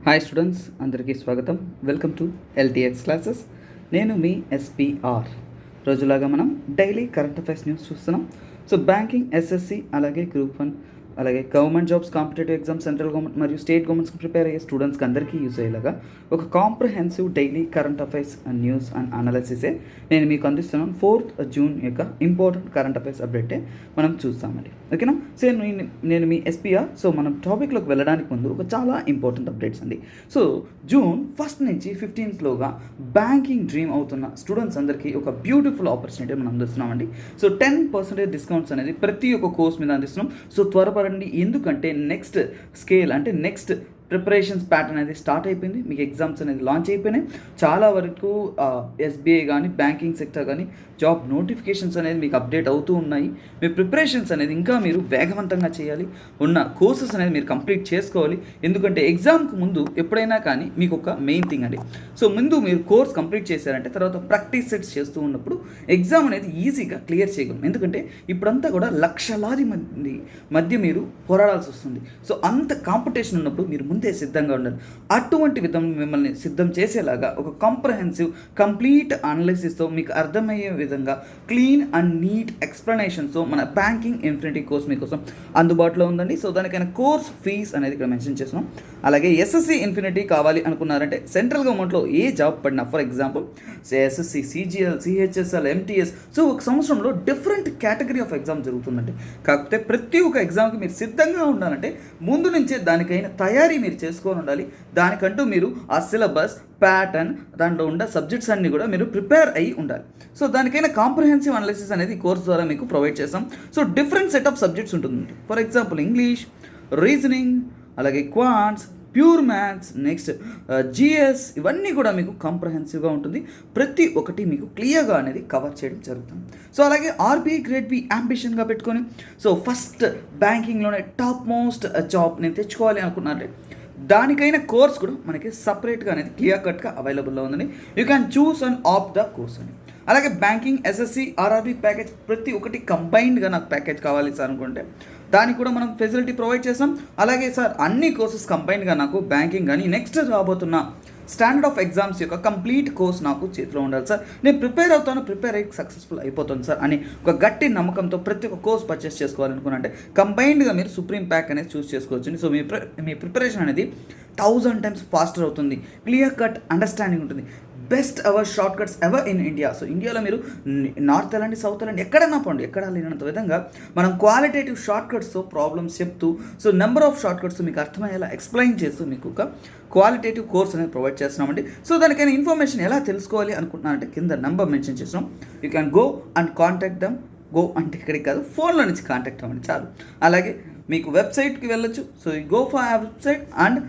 Hi students, అందరికీ స్వాగతం. Welcome to LTX classes. నేను మీ ఎస్పీఆర్. రోజులాగా మనం డైలీ కరెంట్ అఫైర్స్ న్యూస్ చూస్తున్నాం. సో బ్యాంకింగ్, ఎస్ఎస్సి, అలాగే గ్రూప్ 1, అలాగే government jobs, competitive exams, central government మరియు స్టేట్ గవర్నమెంట్స్కి ప్రిపేర్ అయ్యే స్టూడెంట్స్కి అందరికీ యూజ్ అయ్యేలాగా ఒక comprehensive daily current affairs and news and అనాలిసిసే నేను మీకు అందిస్తున్నాను. 4th June యొక్క ఇంపార్టెంట్ కరెంట్ అఫైర్స్ అప్డేటే మనం చూస్తామండి. ఓకేనా? సో నేను మీ ఎస్పీఆర్. సో మనం టాపిక్లోకి వెళ్ళడానికి ముందు ఒక చాలా ఇంపార్టెంట్ అప్డేట్స్ అండి. సో June 1 నుంచి 15th బ్యాంకింగ్ డ్రీమ్ అవుతున్న స్టూడెంట్స్ అందరికీ ఒక బ్యూటిఫుల్ ఆపర్చునిటీ మనం అందిస్తున్నామండి. సో 10% డిస్కౌంట్స్ అనేది ప్రతి ఒక్క కోర్స్ మీద అందిస్తున్నాం. సో త్వరపడండి, ఎందుకంటే నెక్స్ట్ స్కేల్ అంటే నెక్స్ట్ ప్రిపరేషన్స్ ప్యాటర్న్ అనేది స్టార్ట్ అయిపోయింది. మీకు ఎగ్జామ్స్ అనేది లాంచ్ అయిపోయినాయి. చాలా వరకు ఎస్బీఐ కానీ బ్యాంకింగ్ సెక్టర్ కానీ జాబ్ నోటిఫికేషన్స్ అనేది మీకు అప్డేట్ అవుతూ ఉన్నాయి. మీ ప్రిపరేషన్స్ అనేది ఇంకా మీరు వేగవంతంగా చేయాలి. ఉన్న కోర్సెస్ అనేది మీరు కంప్లీట్ చేసుకోవాలి. ఎందుకంటే ఎగ్జామ్కి ముందు ఎప్పుడైనా కానీ మీకు ఒక మెయిన్ థింగ్ అండి. సో ముందు మీరు కోర్స్ కంప్లీట్ చేశారంటే తర్వాత ప్రాక్టీస్ సెట్స్ చేస్తూ ఉన్నప్పుడు ఎగ్జామ్ అనేది ఈజీగా క్లియర్ చేయగలం. ఎందుకంటే ఇప్పుడంతా కూడా లక్షలాది మంది మధ్య మీరు పోరాడాల్సి వస్తుంది. సో అంత కాంపిటీషన్ ఉన్నప్పుడు మీరు ముందే సిద్ధంగా ఉండాలి. అటువంటి విధంగా మిమ్మల్ని సిద్ధం చేసేలాగా ఒక కాంప్రహెన్సివ్ కంప్లీట్ అనాలిసిస్తో మీకు అర్థమయ్యే విధంగా క్లీన్ అండ్ నీట్ ఎక్స్ప్లెనేషన్స్తో మన బ్యాంకింగ్ ఇన్ఫినిటీ కోర్స్ మీకోసం అందుబాటులో ఉందండి. సో దానికైనా కోర్స్ ఫీజ్ అనేది ఇక్కడ మెన్షన్ చేస్తున్నాం. అలాగే ఎస్ఎస్సి ఇన్ఫినిటీ కావాలి అనుకున్నారంటే సెంట్రల్ గవర్నమెంట్లో ఏ జాబ్ పడినా, for example SSC, CGL, CHSL, MTS, so ఒక సంవత్సరంలో డిఫరెంట్ కేటగిరీ ఆఫ్ ఎగ్జామ్ జరుగుతుందండి. కాకపోతే ప్రతి ఒక్క ఎగ్జామ్కి మీరు సిద్ధంగా ఉండాలంటే ముందు నుంచే దానికైనా తయారీ మీరు చేసుకొని ఉండాలి. దానికంటూ మీరు ఆ సిలబస్ ప్యాటర్న్, దాంట్లో ఉండే సబ్జెక్ట్స్ అన్నీ కూడా మీరు ప్రిపేర్ అయ్యి ఉండాలి. సో దానికైనా కాంప్రహెన్సివ్ అనాలిసిస్ అనేది కోర్స్ ద్వారా మీకు ప్రొవైడ్ చేస్తాం. So different set of subjects ఉంటుంది. ఫర్ ఎగ్జాంపుల్ ఇంగ్లీష్, రీజనింగ్, అలాగే quants, pure maths, next GS, ఇవన్నీ కూడా మీకు కాంప్రహెన్సివ్గా ఉంటుంది. ప్రతి ఒక్కటి మీకు క్లియర్గా అనేది కవర్ చేయడం జరుగుతుంది. సో అలాగే ఆర్బీఐ గ్రేడ్ బి అంబిషన్గా పెట్టుకొని సో ఫస్ట్ బ్యాంకింగ్లోనే టాప్ మోస్ట్ జాబ్ నేను తెచ్చుకోవాలి అనుకున్నారంటే దానికైనా కోర్స్ కూడా మనకి సపరేట్గా అనేది క్లియర్ కట్గా అవైలబుల్లో ఉందండి. You can choose and opt the course అని. అలాగే బ్యాంకింగ్, ఎస్ఎస్సి, ఆర్ఆర్బీ ప్యాకేజ్ ప్రతి ఒక్కటి కంబైన్డ్గా నాకు ప్యాకేజ్ కావాలి సార్ అనుకుంటే దానికి కూడా మనం ఫెసిలిటీ ప్రొవైడ్ చేస్తాం. అలాగే సార్ అన్ని కోర్సెస్ కంబైన్డ్గా నాకు బ్యాంకింగ్ కానీ నెక్స్ట్ రాబోతున్న స్టాండర్డ్ ఆఫ్ ఎగ్జామ్స్ యొక్క కంప్లీట్ కోర్స్ నాకు చేతిలో ఉండాలి సార్, నేను ప్రిపేర్ అవుతాను, ప్రిపేర్ అయ్యి సక్సెస్ఫుల్ అయిపోతాను సార్ అని ఒక గట్టి నమ్మకంతో ప్రతి ఒక్క కోర్స్ పర్చేస్ చేసుకోవాలనుకున్నంటే కంబైన్డ్గా మీరు సుప్రీం ప్యాక్ అనేది చూస్ చేసుకోవచ్చు. సో మీ ప్రిపరేషన్ అనేది 1000 times ఫాస్టర్ అవుతుంది. క్లియర్ కట్ అండర్స్టాండింగ్ ఉంటుంది. Best our short cuts ever in India. So ఇండియాలో మీరు నార్త్ వెళ్ళండి, సౌత్ వెళ్ళండి, ఎక్కడైనా పోండి, ఎక్కడ లేనంత విధంగా మనం క్వాలిటేటివ్ షార్ట్ కట్స్తో ప్రాబ్లమ్స్ చెప్తూ so number of short cuts మీకు అర్థమయ్యేలా ఎక్స్ప్లెయిన్ చేస్తూ మీకు ఒక క్వాలిటేటివ్ కోర్స్ అనేది ప్రొవైడ్ చేస్తున్నామండి. సో దానికైనా ఇన్ఫర్మేషన్ ఎలా తెలుసుకోవాలి అనుకుంటున్నారంటే కింద నెంబర్ మెన్షన్ చేస్తున్నాం. You can go and contact them. Go అంటే ఇక్కడికి కాదు, ఫోన్లో నుంచి కాంటాక్ట్ అవ్వండి చాలు. అలాగే మీకు వెబ్సైట్కి వెళ్ళొచ్చు. So you go for a website and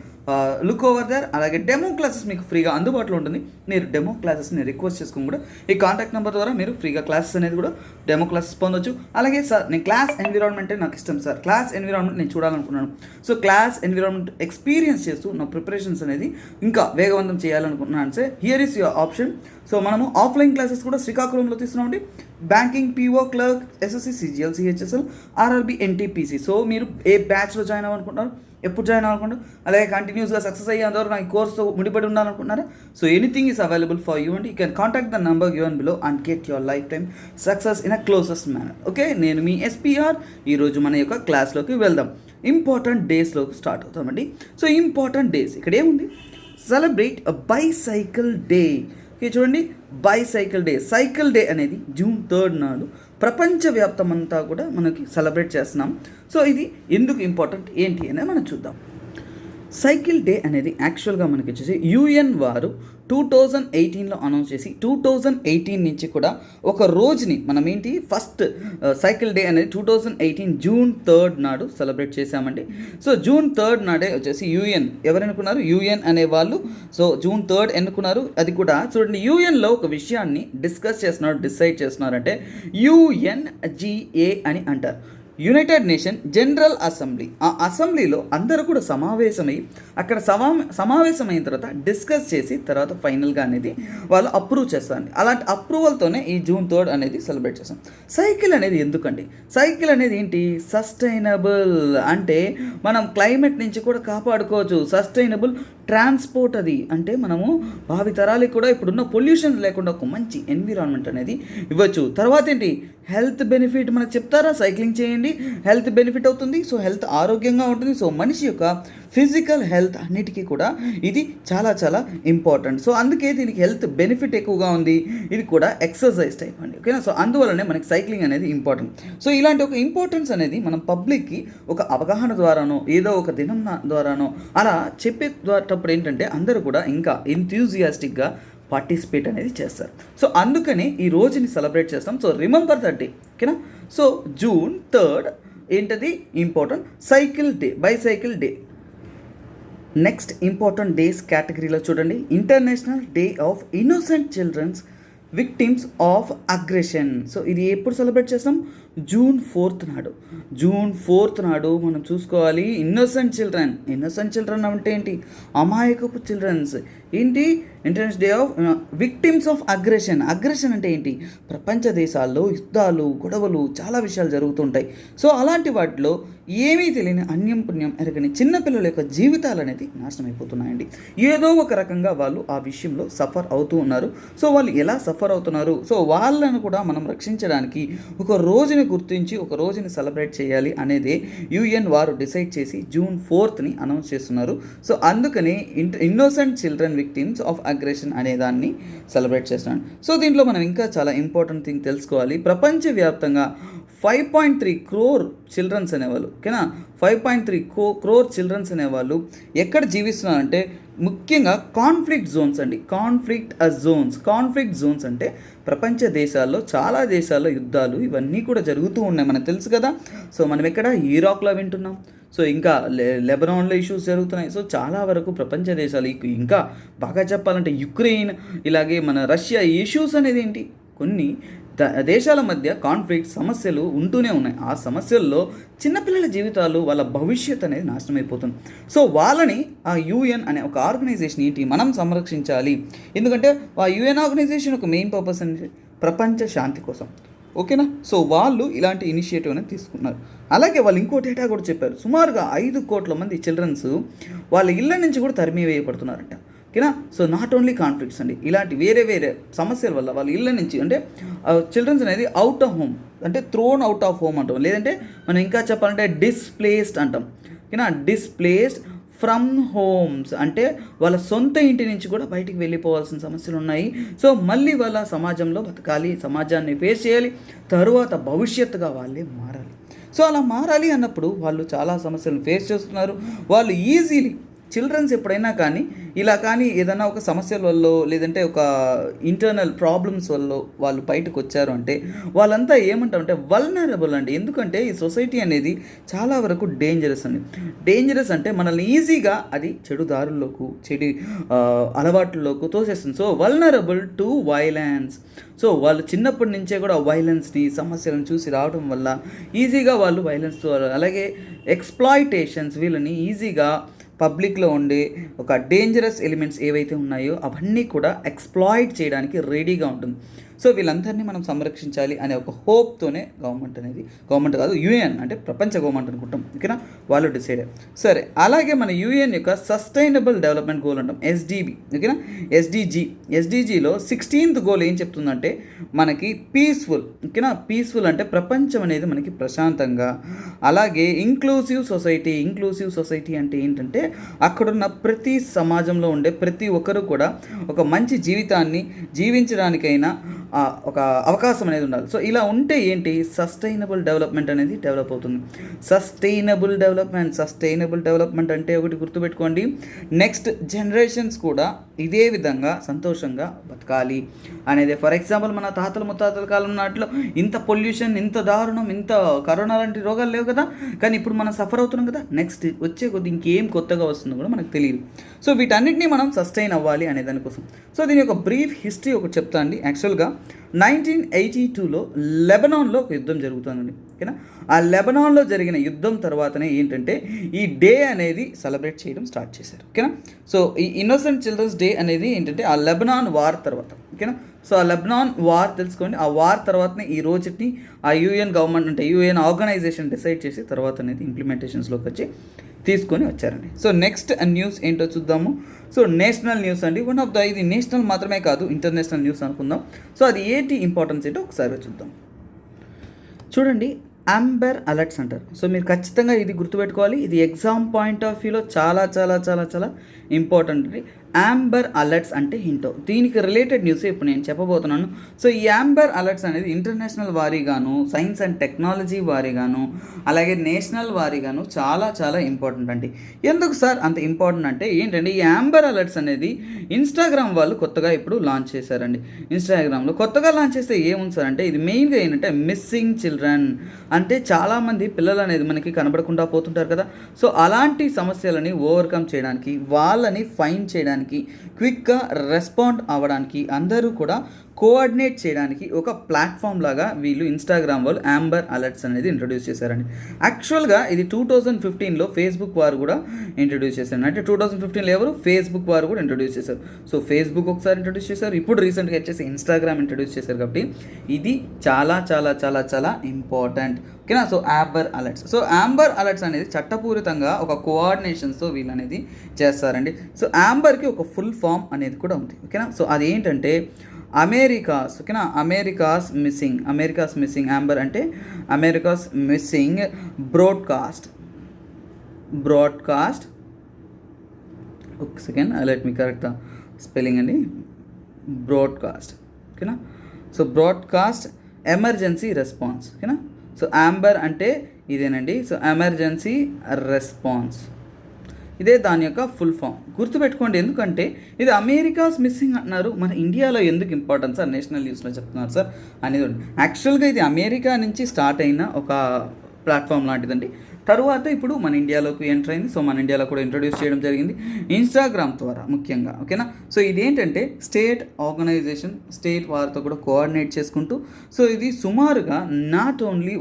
look over there. అలాగే డెమో క్లాసెస్ మీకు ఫ్రీగా అందుబాటులో ఉంటుంది. మీరు డెమో క్లాసెస్ని రిక్వెస్ట్ చేసుకుని కూడా ఈ కాంటాక్ట్ నెంబర్ ద్వారా మీరు ఫ్రీగా క్లాసెస్ అనేది కూడా డెమో క్లాసెస్ పొందొచ్చు. అలాగే సార్ నేను క్లాస్ ఎన్విరాన్మెంటే నాకు ఇష్టం సార్, క్లాస్ ఎన్విరాన్మెంట్ నేను చూడాలనుకున్నాను. సో క్లాస్ ఎన్విరాన్మెంట్ ఎక్స్పీరియన్స్ చేస్తూ నా ప్రిపరేషన్స్ అనేది ఇంకా వేగవంతం చేయాలనుకుంటున్నాను sir. Here is your option. So మనము ఆఫ్లైన్ క్లాసెస్ కూడా శ్రీకాకుళంలో తీస్తున్నామండి. Banking, PO clerk, SSC, CGL, CHSL, RRB, NTPC. So మీరు ఏ బ్యాచ్లో జాయిన్ అవ్వాలనుకుంటున్నారు, ఎప్పుడు జాయిన్ అవ్వాలనుకుంటారు, అలాగే కంటిన్యూస్గా సక్సెస్ అయ్యేంతవరకు నాకు కోర్సు ముడిపడి ఉండాలనుకుంటున్నారా? So anything is available for you and you can contact the number given below and get your life time success in a closest manner. Okay, నేను మీ ఎస్పీఆర్. ఈరోజు మన యొక్క క్లాస్లోకి వెళ్దాం. ఇంపార్టెంట్ డేస్లోకి స్టార్ట్ అవుతామండి. సో ఇంపార్టెంట్ డేస్ ఇక్కడ ఏముంది? Celebrate a bicycle day. Okay చూడండి, బైసైకిల్ డే. సైకిల్ డే అనేది June 3 నాడు ప్రపంచవ్యాప్తమంతా కూడా మనకి సెలబ్రేట్ చేస్తున్నాం. సో ఇది ఎందుకు ఇంపార్టెంట్ ఏంటి అనేది మనం చూద్దాం. సైకిల్ డే అనేది యాక్చువల్గా మనకి వచ్చేసి యుఎన్ వారు 2018లో అనౌన్స్ చేసి 2018 నుంచి కూడా ఒక రోజుని మనం ఏంటి ఫస్ట్ సైకిల్ డే అనేది 2018 June 3 నాడు సెలబ్రేట్ చేశామండి. సో June 3 నాడే వచ్చేసి యుఎన్ ఎవరనుకున్నారు? యుఎన్ అనేవాళ్ళు సో June 3 ఎన్నుకున్నారు. అది కూడా చూడండి, యుఎన్లో ఒక విషయాన్ని డిసైడ్ చేస్తున్నారంటే యుఎన్జిఏ అని అంటారు. United nation general assembly. ఆ అసెంబ్లీలో అందరూ కూడా సమావేశమై అక్కడ సమావేశమైన తర్వాత డిస్కస్ చేసి తర్వాత ఫైనల్గా అనేది వాళ్ళు అప్రూవ్ చేస్తారండి. అలాంటి అప్రూవల్తోనే ఈ జూన్ 3 అనేది సెలబ్రేట్ చేస్తాం. సైకిల్ అనేది ఎందుకండి? సైకిల్ అనేది ఏంటి? సస్టైనబుల్, అంటే మనం క్లైమేట్ నుంచి కూడా కాపాడుకోవచ్చు. సస్టైనబుల్ ట్రాన్స్పోర్ట్ అది, అంటే మనము భావితరాలకు కూడా ఇప్పుడున్న పొల్యూషన్ లేకుండా ఒక మంచి ఎన్విరాన్మెంట్ అనేది ఇవ్వచ్చు. తర్వాత ఏంటి? హెల్త్ బెనిఫిట్ మనకు చెప్తారా? సైక్లింగ్ చేయండి, హెల్త్ బెనిఫిట్ అవుతుంది. సో హెల్త్ ఆరోగ్యంగా ఉంటుంది. సో మనిషి యొక్క ఫిజికల్ హెల్త్ అన్నిటికీ కూడా ఇది చాలా చాలా ఇంపార్టెంట్. సో అందుకే దీనికి హెల్త్ బెనిఫిట్ ఎక్కువగా ఉంది. ఇది కూడా ఎక్సర్సైజ్ టైప్ అండి, ఓకేనా? సో అందువల్లనే మనకి సైక్లింగ్ అనేది ఇంపార్టెంట్. సో ఇలాంటి ఒక ఇంపార్టెన్స్ అనేది మనం పబ్లిక్కి ఒక అవగాహన ద్వారానో ఏదో ఒక దినం ద్వారానో అలా చెప్పేటప్పుడు ఏంటంటే అందరూ కూడా ఇంకా ఎంథ్యూజియాస్టిక్గా పార్టిసిపేట్ అనేది చేస్తారు. సో అందుకని ఈ రోజుని సెలబ్రేట్ చేస్తాం. సో రిమెంబర్ దట్ డే, ఓకేనా? సో జూన్ 3 ఏంటది? Important cycle day, bicycle day. Next important days కేటగిరీలో చూడండి, international day of innocent children's victims of aggression. So ఇది ఎప్పుడు సెలబ్రేట్ చేస్తాం? జూన్ 4 నాడు. జూన్ 4 నాడు మనం చూసుకోవాలి. ఇన్నోసెంట్ చిల్డ్రన్ అంటే ఏంటి? అమాయకపు చిల్డ్రన్స్. ఏంటి? International day of victims of aggression అంటే ఏంటి? ప్రపంచ దేశాల్లో యుద్ధాలు, గొడవలు, చాలా విషయాలు జరుగుతుంటాయి. సో అలాంటి వాటిలో ఏమీ తెలియని అన్యం పుణ్యం ఎరగని చిన్నపిల్లల యొక్క జీవితాలు అనేది నాశనం అయిపోతున్నాయండి. ఏదో ఒక రకంగా వాళ్ళు ఆ విషయంలో సఫర్ అవుతూ ఉన్నారు. సో వాళ్ళు ఎలా సఫర్ అవుతున్నారు? సో వాళ్ళను కూడా మనం రక్షించడానికి ఒక రోజుని గుర్తించి ఒక రోజుని సెలబ్రేట్ చేయాలి అనేది UN వారు డిసైడ్ చేసి జూన్ 4ని అనౌన్స్ చేస్తున్నారు. సో అందుకని innocent children victims of aggression అనే దాన్ని సెలబ్రేట్ చేస్తున్నాను. సో దీంట్లో మనం ఇంకా చాలా ఇంపార్టెంట్ థింగ్ తెలుసుకోవాలి. ప్రపంచవ్యాప్తంగా 5.3 crore చిల్డ్రన్స్ అనేవాళ్ళు, ఓకేనా? 5.3 crore చిల్డ్రన్స్ అనేవాళ్ళు ఎక్కడ జీవిస్తున్నారంటే ముఖ్యంగా కాన్ఫ్లిక్ట్ జోన్స్ అండి. కాన్ఫ్లిక్ట్ జోన్స్ అంటే ప్రపంచ దేశాల్లో చాలా దేశాల్లో యుద్ధాలు ఇవన్నీ కూడా జరుగుతూ ఉన్నాయి, మనకు తెలుసు కదా. సో మనం ఎక్కడ ఇరాక్లో వింటున్నాం. సో ఇంకా లెబనాన్లో ఇష్యూస్ జరుగుతున్నాయి. సో చాలా వరకు ప్రపంచ దేశాలు, ఇంకా బాగా చెప్పాలంటే యుక్రెయిన్, ఇలాగే మన రష్యా ఇష్యూస్ అనేది ఏంటి? కొన్ని దేశాల మధ్య కాన్ఫ్లిక్ట్ సమస్యలు ఉంటూనే ఉన్నాయి. ఆ సమస్యల్లో చిన్నపిల్లల జీవితాలు, వాళ్ళ భవిష్యత్ అనేది నాశనం అయిపోతుంది. సో వాళ్ళని ఆ UN అనే ఒక ఆర్గనైజేషన్ ఏంటి మనం సంరక్షించాలి. ఎందుకంటే ఆ UN ఆర్గనైజేషన్ ఒక మెయిన్ పర్పస్ అనేది ప్రపంచ శాంతి కోసం, ఓకేనా? సో వాళ్ళు ఇలాంటి ఇనిషియేటివ్ అనేది తీసుకున్నారు. అలాగే వాళ్ళు ఇంకో డేటా కూడా చెప్పారు. సుమారుగా 5 కోట్ల మంది చిల్డ్రన్స్ వాళ్ళ ఇళ్ళ నుంచి కూడా తరిమివేయబడుతున్నారంట, ఓకేనా? సో నాట్ ఓన్లీ కాన్ఫ్లిక్ట్స్ అండి, ఇలాంటి వేరే సమస్యల వల్ల వాళ్ళ ఇళ్ళ నుంచి, అంటే చిల్డ్రన్స్ అనేది అవుట్ ఆఫ్ హోమ్, అంటే థ్రోన్ అవుట్ ఆఫ్ హోమ్ అంటాం. లేదంటే మనం ఇంకా చెప్పాలంటే డిస్ప్లేస్డ్ అంటాం, ఓకేనా? డిస్ప్లేస్డ్ ఫ్రమ్ హోమ్స్ అంటే వాళ్ళ సొంత ఇంటి నుంచి కూడా బయటికి వెళ్ళిపోవాల్సిన సమస్యలు ఉన్నాయి. సో మళ్ళీ వాళ్ళ సమాజంలో బతకాలి, సమాజాన్ని ఫేస్ చేయాలి, తరువాత భవిష్యత్తుగా వాళ్ళే మారాలి. సో అలా మారాలి అన్నప్పుడు వాళ్ళు చాలా సమస్యలను ఫేస్ చేస్తున్నారు. వాళ్ళు ఈజీలీ చిల్డ్రన్స్ ఎప్పుడైనా కానీ ఇలా కానీ ఏదైనా ఒక సమస్యల వల్ల లేదంటే ఒక ఇంటర్నల్ ప్రాబ్లమ్స్ వల్ల వాళ్ళు బయటకు వచ్చారు అంటే వాళ్ళంతా ఏమంటారంటే వల్నరబుల్ అండి. ఎందుకంటే ఈ సొసైటీ అనేది చాలా వరకు డేంజరస్ అండి. డేంజరస్ అంటే మనల్ని ఈజీగా అది చెడు దారుల్లోకి, చెడు అలవాట్లలోకి తోసేస్తుంది. So vulnerable to violence. So వాళ్ళు చిన్నప్పటి నుంచే కూడా వైలెన్స్ని, సమస్యలను చూసి రావడం వల్ల ఈజీగా వాళ్ళు వైలెన్స్తో, అలాగే ఎక్స్ప్లాయిటేషన్స్, వీళ్ళని ఈజీగా పబ్లిక్లో ఉండే ఒక డేంజరస్ ఎలిమెంట్స్ ఏవైతే ఉన్నాయో అవన్నీ కూడా ఎక్స్ప్లాయిట్ చేయడానికి రెడీగా ఉంటుంది. సో వీళ్ళందరినీ మనం సంరక్షించాలి అనే ఒక హోప్తోనే గవర్నమెంట్ కాదు UN అంటే ప్రపంచ గవర్నమెంట్ అనుకుంటాం, ఓకేనా? వాళ్ళు డిసైడ్. సరే, అలాగే మన UN యొక్క సస్టైనబుల్ డెవలప్మెంట్ గోల్ అంటాం, SDG, ఓకేనా? SDGలో 16th గోల్ ఏం చెప్తుందంటే మనకి పీస్ఫుల్, ఓకేనా? పీస్ఫుల్ అంటే ప్రపంచం అనేది మనకి ప్రశాంతంగా, అలాగే ఇంక్లూసివ్ సొసైటీ అంటే ఏంటంటే అక్కడున్న ప్రతి సమాజంలో ఉండే ప్రతి ఒక్కరు కూడా ఒక మంచి జీవితాన్ని జీవించడానికైనా ఒక అవకాశం అనేది ఉండాలి. సో ఇలా ఉంటే ఏంటి? సస్టైనబుల్ డెవలప్మెంట్ అనేది డెవలప్ అవుతుంది. సస్టైనబుల్ డెవలప్మెంట్ అంటే ఒకటి గుర్తుపెట్టుకోండి, నెక్స్ట్ జనరేషన్స్ కూడా ఇదే విధంగా సంతోషంగా బతకాలి అనేది. ఫర్ ఎగ్జాంపుల్ మన తాతల ముత్తాతల కాలం నాటిలో ఇంత పొల్యూషన్, ఇంత దారుణం, ఇంత కరోనా లాంటి రోగాలు లేవు కదా, కానీ ఇప్పుడు మనం సఫర్ అవుతున్నాం కదా. నెక్స్ట్ వచ్చే కొద్ది ఇంకేం కొత్తగా వస్తుందో కూడా మనకు తెలియదు. సో వీటన్నిటినీ మనం సస్టైన్ అవ్వాలి అనే దానికోసం. సో దీని యొక్క బ్రీఫ్ హిస్టరీ ఒకటి చెప్తా అండి. యాక్చువల్గా 1982లో లెబనాన్లో ఒక యుద్ధం జరుగుతుందండి, ఓకేనా. ఆ లెబనాన్లో జరిగిన యుద్ధం తర్వాతనే ఏంటంటే ఈ డే అనేది సెలబ్రేట్ చేయడం స్టార్ట్ చేశారు, ఓకేనా. సో ఈ ఇన్నోసెంట్ చిల్డ్రన్స్ డే అనేది ఏంటంటే ఆ లెబనాన్ వార్ తర్వాత, ఓకేనా. సో ఆ లెబనాన్ వార్ తెలుసుకోండి, ఆ వార్ తర్వాతనే ఈ రోజుని ఆ యూఎన్ గవర్నమెంట్ అంటే యూఎన్ ఆర్గనైజేషన్ డిసైడ్ చేసి తర్వాత అనేది ఇంప్లిమెంటేషన్స్లోకి వచ్చి తీసుకొని వచ్చారండి. సో నెక్స్ట్ న్యూస్ ఏంటో చూద్దాము. సో నేషనల్ న్యూస్ అండి, వన్ ఆఫ్ ద ఇది నేషనల్ మాత్రమే కాదు ఇంటర్నేషనల్ న్యూస్ అనుకుందాం. సో అది ఏంటి ఇంపార్టెన్స్ ఏంటో ఒకసారి చూద్దాం. చూడండి, అంబర్ అలర్ట్స్ అంటారు. సో మీరు ఖచ్చితంగా ఇది గుర్తుపెట్టుకోవాలి, ఇది ఎగ్జామ్ పాయింట్ ఆఫ్ వ్యూలో చాలా చాలా చాలా చాలా ఇంపార్టెంట్ అండి. అంబర్ అలర్ట్స్ అంటే ఏంటో దీనికి రిలేటెడ్ న్యూస్ ఇప్పుడు నేను చెప్పబోతున్నాను. సో ఈ అంబర్ అలర్ట్స్ అనేది ఇంటర్నేషనల్ వారీగాను, సైన్స్ అండ్ టెక్నాలజీ వారీగాను, అలాగే నేషనల్ వారీగాను చాలా చాలా ఇంపార్టెంట్ అండి. ఎందుకు సార్ అంత ఇంపార్టెంట్ అంటే ఏంటంటే ఈ అంబర్ అలర్ట్స్ అనేది ఇన్స్టాగ్రామ్ వాళ్ళు కొత్తగా ఇప్పుడు లాంచ్ చేశారండి. ఇన్స్టాగ్రామ్లో కొత్తగా లాంచ్ చేస్తే ఏముంది సార్ అంటే ఇది మెయిన్గా ఏంటంటే మిస్సింగ్ చిల్డ్రన్ అంటే చాలామంది పిల్లలు అనేది మనకి కనబడకుండా పోతుంటారు కదా. సో అలాంటి సమస్యలని ఓవర్కమ్ చేయడానికి, వాళ్ళని ఫైన్ చేయడానికి, క్విక్గా రెస్పాండ్ అవ్వడానికి, అందరూ కూడా కోఆర్డినేట్ చేయడానికి ఒక ప్లాట్ఫామ్ లాగా వీళ్ళు ఇన్స్టాగ్రామ్ వాళ్ళు అంబర్ అలర్ట్స్ అనేది ఇంట్రడ్యూస్ చేశారండి. యాక్చువల్గా ఇది 2015లో ఫేస్బుక్ వారు కూడా ఇంట్రడ్యూస్ చేశారు. అంటే 2015లో ఎవరు ఫేస్బుక్ వారు కూడా ఇంట్రడ్యూస్ చేశారు. సో ఫేస్బుక్ ఒకసారి ఇంట్రడ్యూస్ చేశారు, ఇప్పుడు రీసెంట్గా వచ్చేసి ఇన్స్టాగ్రామ్ ఇంట్రడ్యూస్ చేశారు. కాబట్టి ఇది చాలా చాలా చాలా చాలా ఇంపార్టెంట్, ఓకేనా. So amber alerts, so amber alerts అనేది చట్టపూరితంగా ఒక కోఆర్డినేషన్స్తో వీళ్ళు అనేది చేస్తారండి. సో అంబర్కి ఒక ఫుల్ ఫామ్ అనేది కూడా ఉంది, ఓకేనా. సో అది ఏంటంటే అమెరికాస్, ఓకేనా, అమెరికాస్ మిస్సింగ్ అంబర్ అంటే అమెరికాస్ మిస్సింగ్ బ్రాడ్కాస్ట్ ఒక second let me correct the spelling అండి, బ్రాడ్కాస్ట్, ఓకేనా. సో బ్రాడ్కాస్ట్ ఎమర్జెన్సీ రెస్పాన్స్, ఓకేనా. సో అంబర్ అంటే ఇదేనండి. సో ఎమర్జెన్సీ రెస్పాన్స్ ఇదే దాని యొక్క ఫుల్ ఫామ్, గుర్తుపెట్టుకోండి. ఎందుకంటే ఇది అమెరికాస్ మిస్సింగ్ అంటున్నారు, మన ఇండియాలో ఎందుకు ఇంపార్టెన్స్ సార్ నేషనల్ న్యూస్లో చెప్తున్నారు సార్ అనేది. యాక్చువల్గా ఇది అమెరికా నుంచి స్టార్ట్ అయిన ఒక ప్లాట్ఫామ్ లాంటిదండి. తరువాత ఇప్పుడు మన ఇండియాలోకి ఎంటర్ అయింది. సో మన ఇండియాలో కూడా ఇంట్రడ్యూస్ చేయడం జరిగింది ఇన్స్టాగ్రామ్ ద్వారా ముఖ్యంగా, ఓకేనా. సో ఇదేంటంటే స్టేట్ ఆర్గనైజేషన్, స్టేట్ వారితో కూడా కోఆర్డినేట్ చేసుకుంటూ, సో ఇది సుమారుగా నాట్ ఓన్లీ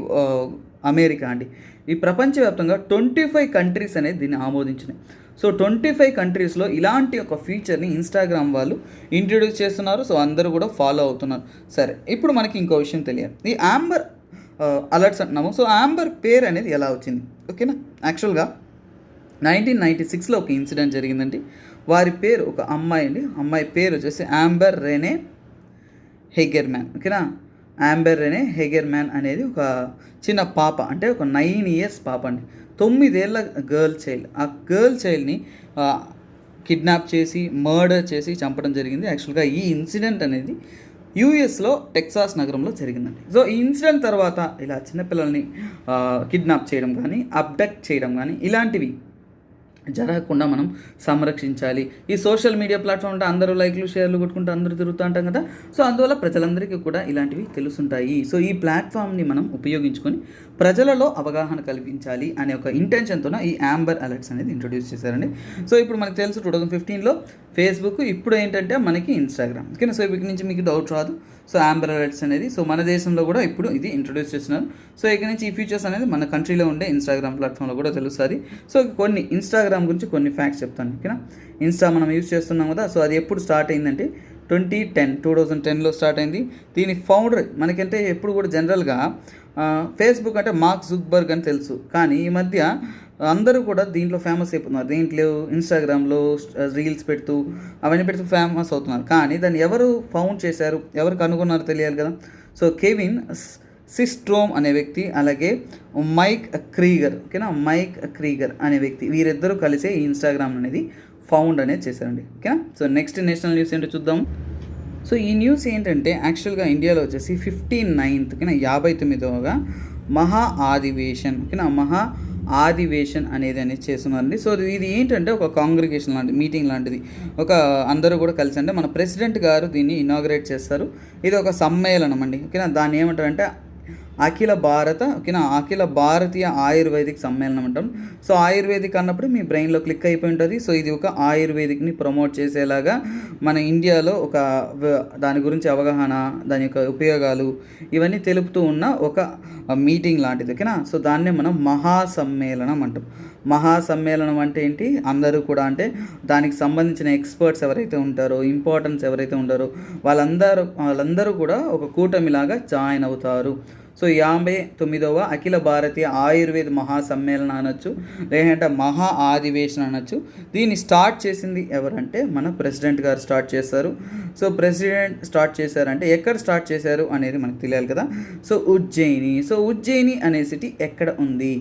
అమెరికా అండి, ఈ ప్రపంచవ్యాప్తంగా 25 కంట్రీస్ అనేది దీన్ని ఆమోదించినాయి. సో 25 కంట్రీస్లో ఇలాంటి ఒక ఫీచర్ని ఇన్స్టాగ్రామ్ వాళ్ళు ఇంట్రడ్యూస్ చేస్తున్నారు. సో అందరూ కూడా ఫాలో అవుతున్నారు. సరే, ఇప్పుడు మనకి ఇంకో విషయం తెలియాలి, ఈ అంబర్ అలర్ట్స్ అంటున్నాము. సో అంబర్ పేరు అనేది ఎలా వచ్చింది, ఓకేనా. యాక్చువల్గా 1996లో ఒక ఇన్సిడెంట్ జరిగిందండి. వారి పేరు ఒక అమ్మాయి అండి, అమ్మాయి పేరు వచ్చేసి అంబర్ రెనే హెగెర్మ్యాన్, ఓకేనా. అంబర్ రెనే హెగెర్మ్యాన్ అనేది ఒక చిన్న పాప, అంటే ఒక 9 years పాప అండి, 9 ఏళ్ళ గర్ల్ చైల్డ్. ఆ గర్ల్ చైల్డ్ని కిడ్నాప్ చేసి మర్డర్ చేసి చంపడం జరిగింది. యాక్చువల్గా ఈ ఇన్సిడెంట్ అనేది యూఎస్లో టెక్సాస్ నగరంలో జరిగిందండి. సో ఈ ఇన్సిడెంట్ తర్వాత ఇలా చిన్నపిల్లల్ని కిడ్నాప్ చేయడం కానీ, అబ్డక్ట్ చేయడం కానీ ఇలాంటివి జరగకుండా మనం సంరక్షించాలి. ఈ సోషల్ మీడియా ప్లాట్ఫామ్ అంటే అందరూ లైక్లు షేర్లు కొట్టుకుంటూ అందరూ తిరుగుతూ ఉంటాం కదా. సో అందువల్ల ప్రజలందరికీ కూడా ఇలాంటివి తెలుసుంటాయి. సో ఈ ప్లాట్ఫామ్ని మనం ఉపయోగించుకొని ప్రజలలో అవగాహన కల్పించాలి అనే ఒక ఇంటెన్షన్తో ఈ అంబర్ అలర్ట్స్ అనేది ఇంట్రొడ్యూస్ చేశారండి. సో ఇప్పుడు మనకు తెలుసు 2015లో ఫేస్బుక్, ఇప్పుడు ఏంటంటే మనకి ఇన్స్టాగ్రామ్, ఓకేనా. సో ఇక్కడి నుంచి మీకు డౌట్ రాదు. సో అంబర్ అలర్ట్స్ అనేది సో మన దేశంలో కూడా ఇప్పుడు ఇది ఇంట్రొడ్యూస్ చేస్తున్నారు. సో ఇక్కడ నుంచి ఈ ఫీచర్స్ అనేది మన కంట్రీలో ఉండే ఇన్స్టాగ్రామ్ ప్లాట్ఫామ్లో కూడా తెలుస్తుంది. సో కొన్ని ఇన్స్టాగ్రామ్ గురించి కొన్ని ఫ్యాక్ట్స్ చెప్తాను, ఓకేనా. ఇన్స్టా మనం యూజ్ చేస్తున్నాం కదా. సో అది ఎప్పుడు స్టార్ట్ అయిందంటే 2010లో స్టార్ట్ అయింది. దీని ఫౌండర్ మనకంటే ఎప్పుడు కూడా జనరల్గా ఫేస్బుక్ అంటే మార్క్ జుక్బర్గ్ అని తెలుసు, కానీ ఈ మధ్య అందరూ కూడా దీంట్లో ఫేమస్ అయిపోతున్నారు. దీంట్లో ఇన్స్టాగ్రామ్లో రీల్స్ పెడుతూ అవన్నీ పెడుతూ ఫేమస్ అవుతున్నారు. కానీ దాన్ని ఎవరు ఫౌండ్ చేశారు, ఎవరు కనుగొన్నారో తెలియాలి కదా. సో కెవిన్ సిస్ట్రోమ్ అనే వ్యక్తి, అలాగే మైక్ క్రీగర్, ఓకేనా, మైక్ క్రీగర్ అనే వ్యక్తి, వీరిద్దరూ కలిసే ఈ ఇన్స్టాగ్రామ్ అనేది ఫౌండ్ అనేది చేశారండి, ఓకేనా. సో నెక్స్ట్ నేషనల్ న్యూస్ ఏంటో చూద్దాం. సో ఈ న్యూస్ ఏంటంటే యాక్చువల్గా ఇండియాలో వచ్చేసి 59th, ఓకేనా, 59వ మహా ఆదివేశన్, ఓకేనా, మహా ఆదివేశన్ అనేది చేస్తున్నారండి. సో ఇది ఏంటంటే ఒక కాంగ్రిగేషన్ లాంటి మీటింగ్ లాంటిది, ఒక అందరూ కూడా కలిసి అంటే మన ప్రెసిడెంట్ గారు దీన్ని ఇనాగ్రేట్ చేస్తారు. ఇది ఒక సమ్మేళనం అండి, ఓకేనా. దాన్ని ఏమంటారంటే అఖిల భారతీయ ఆయుర్వేదిక్ సమ్మేళనం అంటాం. సో ఆయుర్వేదిక్ అన్నప్పుడు మీ బ్రెయిన్లో క్లిక్ అయిపోయి ఉంటుంది. సో ఇది ఒక ఆయుర్వేదిక్ని ప్రమోట్ చేసేలాగా మన ఇండియాలో దాని గురించి అవగాహన, దాని యొక్క ఉపయోగాలు ఇవన్నీ తెలుపుతూ ఉన్న ఒక మీటింగ్ లాంటిది. ఓకేనా. సో దాన్నే మనం మహాసమ్మేళనం అంటాం. మహాసమ్మేళనం అంటే ఏంటి, అందరూ కూడా అంటే దానికి సంబంధించిన ఎక్స్పర్ట్స్ ఎవరైతే ఉంటారో, ఇంపార్టెన్స్ ఎవరైతే ఉంటారో వాళ్ళందరూ కూడా ఒక కూటమిలాగా జాయిన్ అవుతారు. సో 59వ అఖిల భారతీయ ఆయుర్వేద మహాసమ్మేళనం అనొచ్చు, లేదంటే మహా అధివేశనం అనొచ్చు. దీన్ని స్టార్ట్ చేసింది ఎవరంటే మన ప్రెసిడెంట్ గారు స్టార్ట్ చేస్తారు. సో ప్రెసిడెంట్ స్టార్ట్ చేశారంటే ఎక్కడ స్టార్ట్ చేశారు అనేది మనకు తెలియాలి కదా. సో ఉజ్జయిని అనే సిటీ ఎక్కడ ఉంది,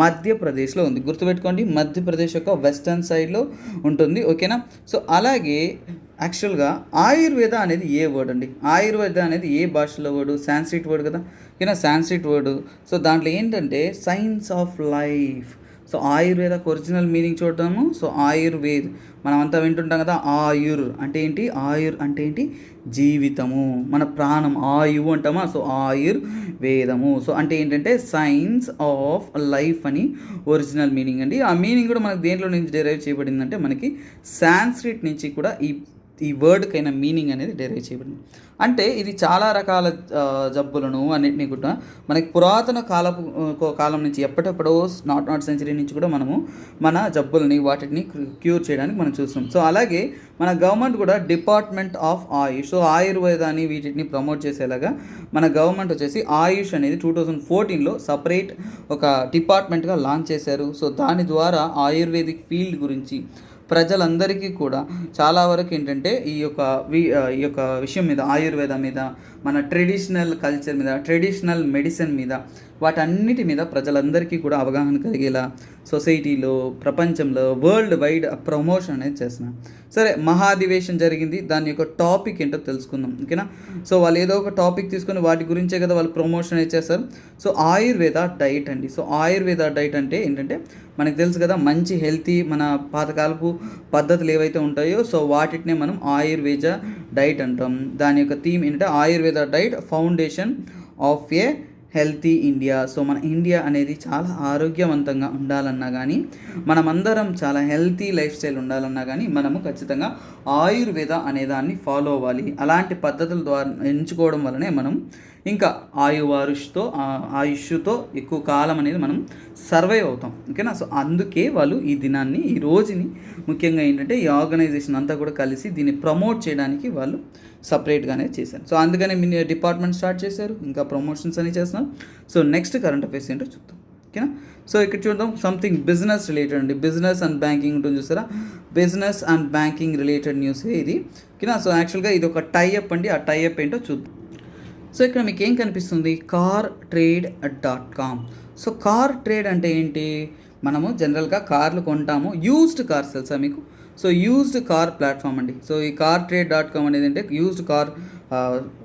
మధ్యప్రదేశ్లో ఉంది. గుర్తుపెట్టుకోండి, మధ్యప్రదేశ్ యొక్క వెస్టర్న్ సైడ్లో ఉంటుంది. ఓకేనా. సో అలాగే యాక్చువల్గా ఆయుర్వేద అనేది ఏ వర్డ్ అండి, ఆయుర్వేద అనేది ఏ భాషలో వర్డు, సాంస్క్రిట్ వర్డ్ కదా. ఓకేనా, సాంస్క్రిట్ వర్డు. సో దాంట్లో ఏంటంటే సైన్స్ ఆఫ్ లైఫ్. సో ఆయుర్వేదకు ఒరిజినల్ మీనింగ్ చూడటము. సో ఆయుర్వేద్ మనం అంతా వింటుంటాం కదా. ఆయుర్ అంటే ఏంటి, జీవితము, మన ప్రాణం ఆయువు అంటామా. సో ఆయుర్వేదము సో అంటే ఏంటంటే సైన్స్ ఆఫ్ లైఫ్ అని ఒరిజినల్ మీనింగ్ అండి. ఆ మీనింగ్ కూడా మనకి దేంట్లో నుంచి డెరైవ్ చేయబడిందంటే మనకి సాంస్క్రిట్ నుంచి కూడా ఈ వర్డ్కైనా మీనింగ్ అనేది డెరైవ్ చేయబడింది. అంటే ఇది చాలా రకాల జబ్బులను అన్నింటినీ కూడా మనకి పురాతన కాలం నుంచి ఎప్పటికప్పుడో నాట్ సెంచరీ నుంచి కూడా మనము మన జబ్బులని వాటిని క్యూర్ చేయడానికి మనం చూస్తున్నాం. సో అలాగే మన గవర్నమెంట్ కూడా డిపార్ట్మెంట్ ఆఫ్ ఆయుష్, సో ఆయుర్వేదాన్ని వీటిని ప్రమోట్ చేసేలాగా మన గవర్నమెంట్ వచ్చేసి ఆయుష్ అనేది 2014లో సపరేట్ ఒక డిపార్ట్మెంట్గా లాంచ్ చేశారు. సో దాని ద్వారా ఆయుర్వేదిక్ ఫీల్డ్ గురించి ప్రజలందరికీ కూడా చాలా వరకు ఏంటంటే ఈ యొక్క విషయం మీద, ఆయుర్వేదం మీద, మన ట్రెడిషనల్ కల్చర్ మీద, ట్రెడిషనల్ మెడిసిన్ మీద, వాటన్నిటి మీద ప్రజలందరికీ కూడా అవగాహన కలిగేలా సొసైటీలో, ప్రపంచంలో వరల్డ్ వైడ్ ప్రమోషన్ అనేది చేస్తున్నాం. సరే, మహాధివేశం జరిగింది, దాని యొక్క టాపిక్ ఏంటో తెలుసుకుందాం. ఓకేనా. సో వాళ్ళు ఏదో ఒక టాపిక్ తీసుకొని వాటి గురించే కదా వాళ్ళు ప్రమోషన్ అనేది చేస్తారు. సో ఆయుర్వేద డైట్ అండి. సో ఆయుర్వేద డైట్ అంటే ఏంటంటే మనకు తెలుసు కదా, మంచి హెల్తీ మన పాతకాలపు పద్ధతులు ఏవైతే ఉంటాయో సో వాటినే మనం ఆయుర్వేద డైట్ అంటాం. దాని యొక్క థీమ్ ఏంటంటే Ayurveda diet foundation of a healthy India. So మన ఇండియా అనేది చాలా ఆరోగ్యవంతంగా ఉండాలన్నా కానీ, మనమందరం చాలా హెల్తీ లైఫ్ స్టైల్ ఉండాలన్నా కానీ మనము ఖచ్చితంగా ఆయుర్వేద అనే దాన్ని ఫాలో అవ్వాలి. అలాంటి పద్ధతుల ద్వారా ఎంచుకోవడం వల్లనే మనం ఇంకా ఆయుష్తో ఎక్కువ కాలం అనేది మనం సర్వైవ్ అవుతాం. ఓకేనా. సో అందుకే వాళ్ళు ఈ రోజుని ముఖ్యంగా ఏంటంటే ఈ ఆర్గనైజేషన్ అంతా కూడా కలిసి దీన్ని ప్రమోట్ చేయడానికి వాళ్ళు సపరేట్గానే చేశారు. సో అందుకనే మీ డిపార్ట్మెంట్ స్టార్ట్ చేశారు, ఇంకా ప్రమోషన్స్ అని చేస్తున్నారు. సో నెక్స్ట్ కరెంట్ అఫైర్స్ ఏంటో చూద్దాం. ఓకేనా. సో ఇక్కడ చూద్దాం సంథింగ్ బిజినెస్ రిలేటెడ్ అండి. బిజినెస్ అండ్ బ్యాంకింగ్ ఉంటుంది చూసారా, business and banking related news ఇది. ఓకేనా. సో యాక్చువల్గా ఇది ఒక టైఅప్ అండి. ఆ టైఅప్ ఏంటో చూద్దాం. సో ఇక్కడ మీకు ఏం కనిపిస్తుంది, cartrade.com. సో కార్ ట్రేడ్ అంటే ఏంటి, మనము జనరల్గా కార్లు కొంటాము, యూజ్డ్ కార్స్ తెలుసా మీకు. సో యూజ్డ్ కార్ ప్లాట్ఫామ్ అండి. సో ఈ cartrade.com అనేది అంటే యూజ్డ్ కార్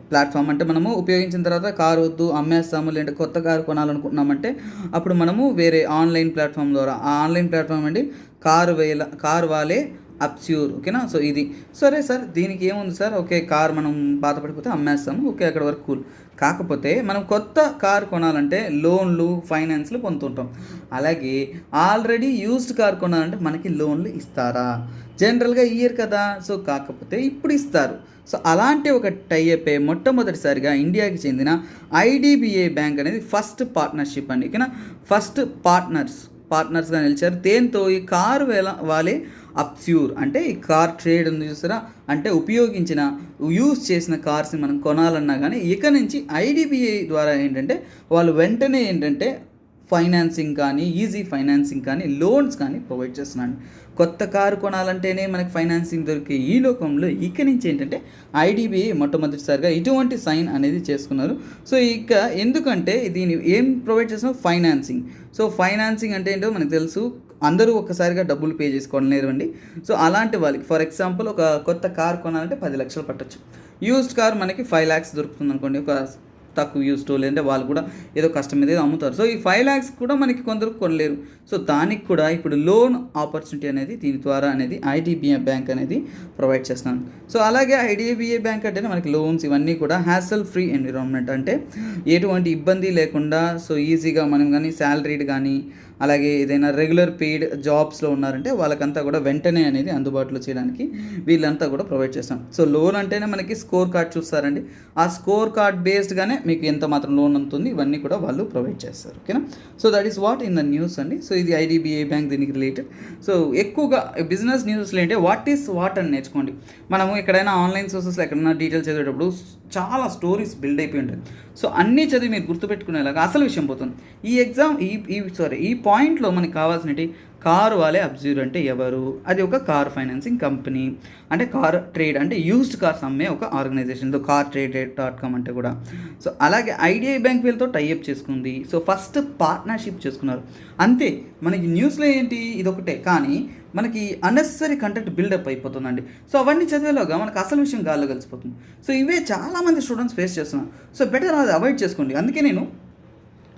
ప్లాట్ఫామ్. అంటే మనము ఉపయోగించిన తర్వాత కారు వద్దు అమ్మేస్తాము, లేదంటే కొత్త కారు కొనాలనుకుంటున్నామంటే అప్పుడు మనము వేరే ఆన్లైన్ ప్లాట్ఫామ్ ద్వారా, ఆ ఆన్లైన్ ప్లాట్ఫామ్ అండి కారు వాలే అప్స్యూర్. ఓకేనా. సో ఇది సరే సార్, దీనికి ఏముంది సార్, ఓకే కార్ మనం పాతపడిపోతే అమ్మేస్తాము, ఓకే అక్కడ వరకు కూల్. కాకపోతే మనం కొత్త కార్ కొనాలంటే లోన్లు, ఫైనాన్స్లు పొందుతుంటాం. అలాగే ఆల్రెడీ యూజ్డ్ కార్ కొనాలంటే మనకి లోన్లు ఇస్తారా, జనరల్గా ఇయ్యరు కదా. సో కాకపోతే ఇప్పుడు ఇస్తారు. సో అలాంటి ఒక టైఅప్ మొట్టమొదటిసారిగా ఇండియాకి చెందిన ఐడిబిఐ బ్యాంక్ అనేది ఫస్ట్ పార్ట్నర్షిప్ అండి. ఓకేనా. ఫస్ట్ పార్ట్నర్స్గా నిలిచారు. దేంతో ఈ కారు వాలే అప్స్యూర్ అంటే ఈ కార్ ట్రేడ్ ఉంది చూసారా, అంటే యూజ్ చేసిన కార్స్ని మనం కొనాలన్నా కానీ ఇక నుంచి ఐడిబిఐ ద్వారా ఏంటంటే వాళ్ళు వెంటనే ఫైనాన్సింగ్ కానీ, ఈజీ ఫైనాన్సింగ్ కానీ, లోన్స్ కానీ ప్రొవైడ్ చేస్తున్నాను. కొత్త కారు కొనాలంటేనే మనకి ఫైనాన్సింగ్ దొరికే ఈ లోకంలో ఇక నుంచి ఐడిబిఐ మొట్టమొదటిసారిగా ఇటువంటి సైన్ అనేది చేసుకున్నారు. సో ఇక ఎందుకంటే దీన్ని ఏం ప్రొవైడ్ చేస్తున్నారు, ఫైనాన్సింగ్. సో ఫైనాన్సింగ్ అంటే ఏంటో మనకు తెలుసు, అందరూ ఒక్కసారిగా డబ్బులు పే చేసుకోవడం లేదండి. సో అలాంటి వాళ్ళకి ఫర్ ఎగ్జాంపుల్ ఒక కొత్త కార్ కొనాలంటే 10 లక్షలు పట్టచ్చు. యూజ్డ్ కార్ మనకి 5 lakhs దొరుకుతుంది అనుకోండి, ఒక తక్కువ యూస్తో లేదంటే వాళ్ళు కూడా ఏదో కష్టం మీద అమ్ముతారు. సో ఈ 5 lakhs కూడా మనకి కొందరు కొనలేరు. సో దానికి కూడా ఇప్పుడు లోన్ ఆపర్చునిటీ అనేది దీని ద్వారా అనేది ఐడిబిఐ బ్యాంక్ అనేది ప్రొవైడ్ చేస్తున్నాను. సో అలాగే ఐడిబిఐ బ్యాంక్ అంటేనే మనకి లోన్స్ ఇవన్నీ కూడా హ్యాసల్ ఫ్రీ ఎన్విరాన్మెంట్, అంటే ఎటువంటి ఇబ్బంది లేకుండా సో ఈజీగా మనం కానీ శాలరీడ్ కానీ అలాగే ఏదైనా రెగ్యులర్ పెయిడ్ జాబ్స్లో ఉన్నారంటే వాళ్ళకంతా కూడా వెంటనే అనేది అందుబాటులో చేయడానికి వీళ్ళంతా కూడా ప్రొవైడ్ చేస్తాం. సో లోన్ అంటేనే మనకి స్కోర్ కార్డ్ చూస్తారండి. ఆ స్కోర్ కార్డ్ బేస్డ్గానే మీకు ఎంత మాత్రం లోన్ ఉంటుంది ఇవన్నీ కూడా వాళ్ళు ప్రొవైడ్ చేస్తారు. ఓకేనా. So that is what in the news అండి. సో ఇది ఐడిబిఐ బ్యాంక్ దీనికి రిలేటెడ్. సో ఎక్కువగా బిజినెస్ న్యూస్లో ఏంటంటే వాట్ ఈస్ వాట్ అని నేర్చుకోండి. మనము ఎక్కడైనా ఆన్లైన్ సోర్సెస్లో ఎక్కడైనా డీటెయిల్స్ చదివేటప్పుడు చాలా స్టోరీస్ బిల్డ్ అయిపోయి ఉంటుంది. సో అన్నీ చదివి మీరు గుర్తుపెట్టుకునేలాగా అసలు విషయం పోతుంది. ఈ పాయింట్లో మనకి కావాల్సినవి కారు వాళ్ళే అబ్జర్వ్ అంటే ఎవరు, అది ఒక కార్ ఫైనాన్సింగ్ కంపెనీ, అంటే కార్ ట్రేడ్ అంటే యూజ్డ్ కార్స్ అమ్మే ఒక ఆర్గనైజేషన్ cartrade.com అంటే కూడా. సో అలాగే ఐడిఐ బ్యాంక్ వీళ్ళతో టైఅప్ చేసుకుంది. సో ఫస్ట్ పార్ట్నర్షిప్ చేసుకున్నారు అంతే. మనకి న్యూస్లో ఏంటి ఇదొకటే, కానీ మనకి అన్నెసరీ కంటెంట్ బిల్డప్ అయిపోతుందండి. సో అవన్నీ చదివేలోగా మనకు అసలు విషయం గాల్లో కలిసిపోతుంది. సో ఇవే చాలామంది స్టూడెంట్స్ ఫేస్ చేస్తున్నారు. సో బెటర్ అది అవాయిడ్ చేసుకోండి. అందుకే నేను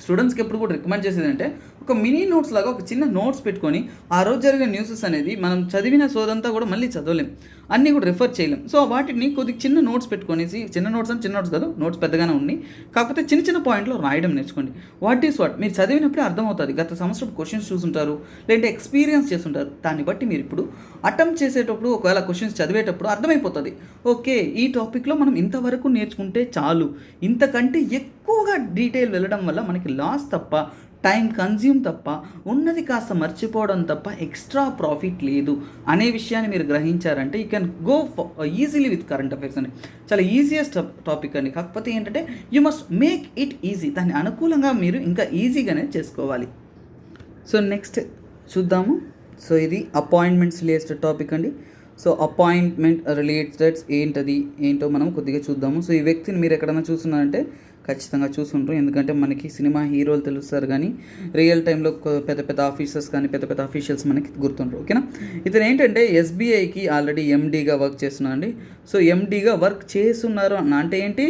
స్టూడెంట్స్కి ఎప్పుడు కూడా రికమెండ్ చేసేది అంటే ఒక మినీ నోట్స్ లాగా ఒక చిన్న నోట్స్ పెట్టుకొని ఆ రోజు జరిగే న్యూసెస్ అనేది మనం చదివిన సోదంతా కూడా మళ్ళీ చదవలేం, అన్నీ కూడా రిఫర్ చేయలేం. సో వాటిని కొద్దిగా చిన్న నోట్స్ పెట్టుకొనేసి, చిన్న నోట్స్ అంటే చిన్న నోట్స్ కాదు, నోట్స్ పెద్దగానే ఉన్నాయి, కాకపోతే చిన్న చిన్న పాయింట్లో రాయడం నేర్చుకోండి. వాట్ ఈస్ వాట్ మీరు చదివినప్పుడే అర్థమవుతుంది. గత సంవత్సరం క్వశ్చన్స్ చూసుంటారు, లేదంటే ఎక్స్పీరియన్స్ చేస్తుంటారు. దాన్ని బట్టి మీరు ఇప్పుడు అటెంప్ట్ చేసేటప్పుడు ఒకవేళ క్వశ్చన్స్ చదివేటప్పుడు అర్థమైపోతుంది. ఓకే, ఈ టాపిక్లో మనం ఇంతవరకు నేర్చుకుంటే చాలు, ఇంతకంటే ఎక్కువగా డీటెయిల్ వెళ్ళడం వల్ల మనకి లాస్ తప్ప, టైం కన్జ్యూమ్ తప్ప, ఉన్నది కాస్త మర్చిపోవడం తప్ప ఎక్స్ట్రా ప్రాఫిట్ లేదు అనే విషయాన్ని మీరు గ్రహించారంటే you can go easily with current affairs అండి. చాలా ఈజియెస్ట్ టాపిక్ అండి. కాకపోతే ఏంటంటే you must make it easy. దాన్ని అనుకూలంగా మీరు ఇంకా ఈజీగానే చేసుకోవాలి. సో నెక్స్ట్ చూద్దాము. సో ఇది అపాయింట్మెంట్స్ రిలేటెడ్ టాపిక్ అండి. సో అపాయింట్మెంట్ రిలేటెడ్ ఏంటో మనం కొద్దిగా చూద్దాము. సో ఈ వ్యక్తిని మీరు ఎక్కడైనా చూస్తున్నారంటే ఖచ్చితంగా చూసుంటారు, ఎందుకంటే మనకి సినిమా హీరోలు తెలుస్తారు, కానీ రియల్ టైంలో పెద్ద పెద్ద ఆఫీసర్స్ కానీ పెద్ద పెద్ద అఫీషియల్స్ మనకి గుర్తుంటారు. ఓకేనా. ఇతను ఏంటంటే ఎస్బీఐకి ఆల్రెడీ ఎండీగా వర్క్ చేస్తున్నారు అండి. సో ఎండీగా వర్క్ చేస్తున్నారు అంటే ఏంటి,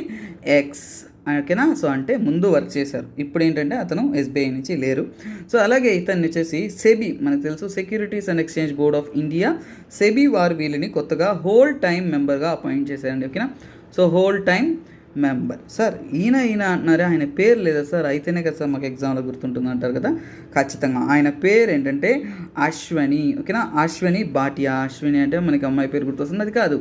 ఓకేనా. సో అంటే ముందు వర్క్ చేశారు, ఇప్పుడు ఏంటంటే అతను ఎస్బీఐ నుంచి లేరు. సో అలాగే ఇతన్ని వచ్చేసి సెబీ, మనకు తెలుసు securities and exchange board of India, SEBI వారు వీళ్ళని కొత్తగా హోల్ టైం మెంబర్గా అపాయింట్ చేశారండి. ఓకేనా. So whole time member. Sir ఈయన అంటున్నారే, ఆయన పేరు లేదా సార్, అయితేనే కదా సార్ మాకు ఎగ్జామ్లో గుర్తుంటుంది అంటారు కదా. ఖచ్చితంగా ఆయన పేరు ఏంటంటే అశ్వని. ఓకేనా. అశ్వని భాటియా. అశ్విని అంటే మనకి అమ్మాయి పేరు గుర్తొస్తుంది, అది కాదు,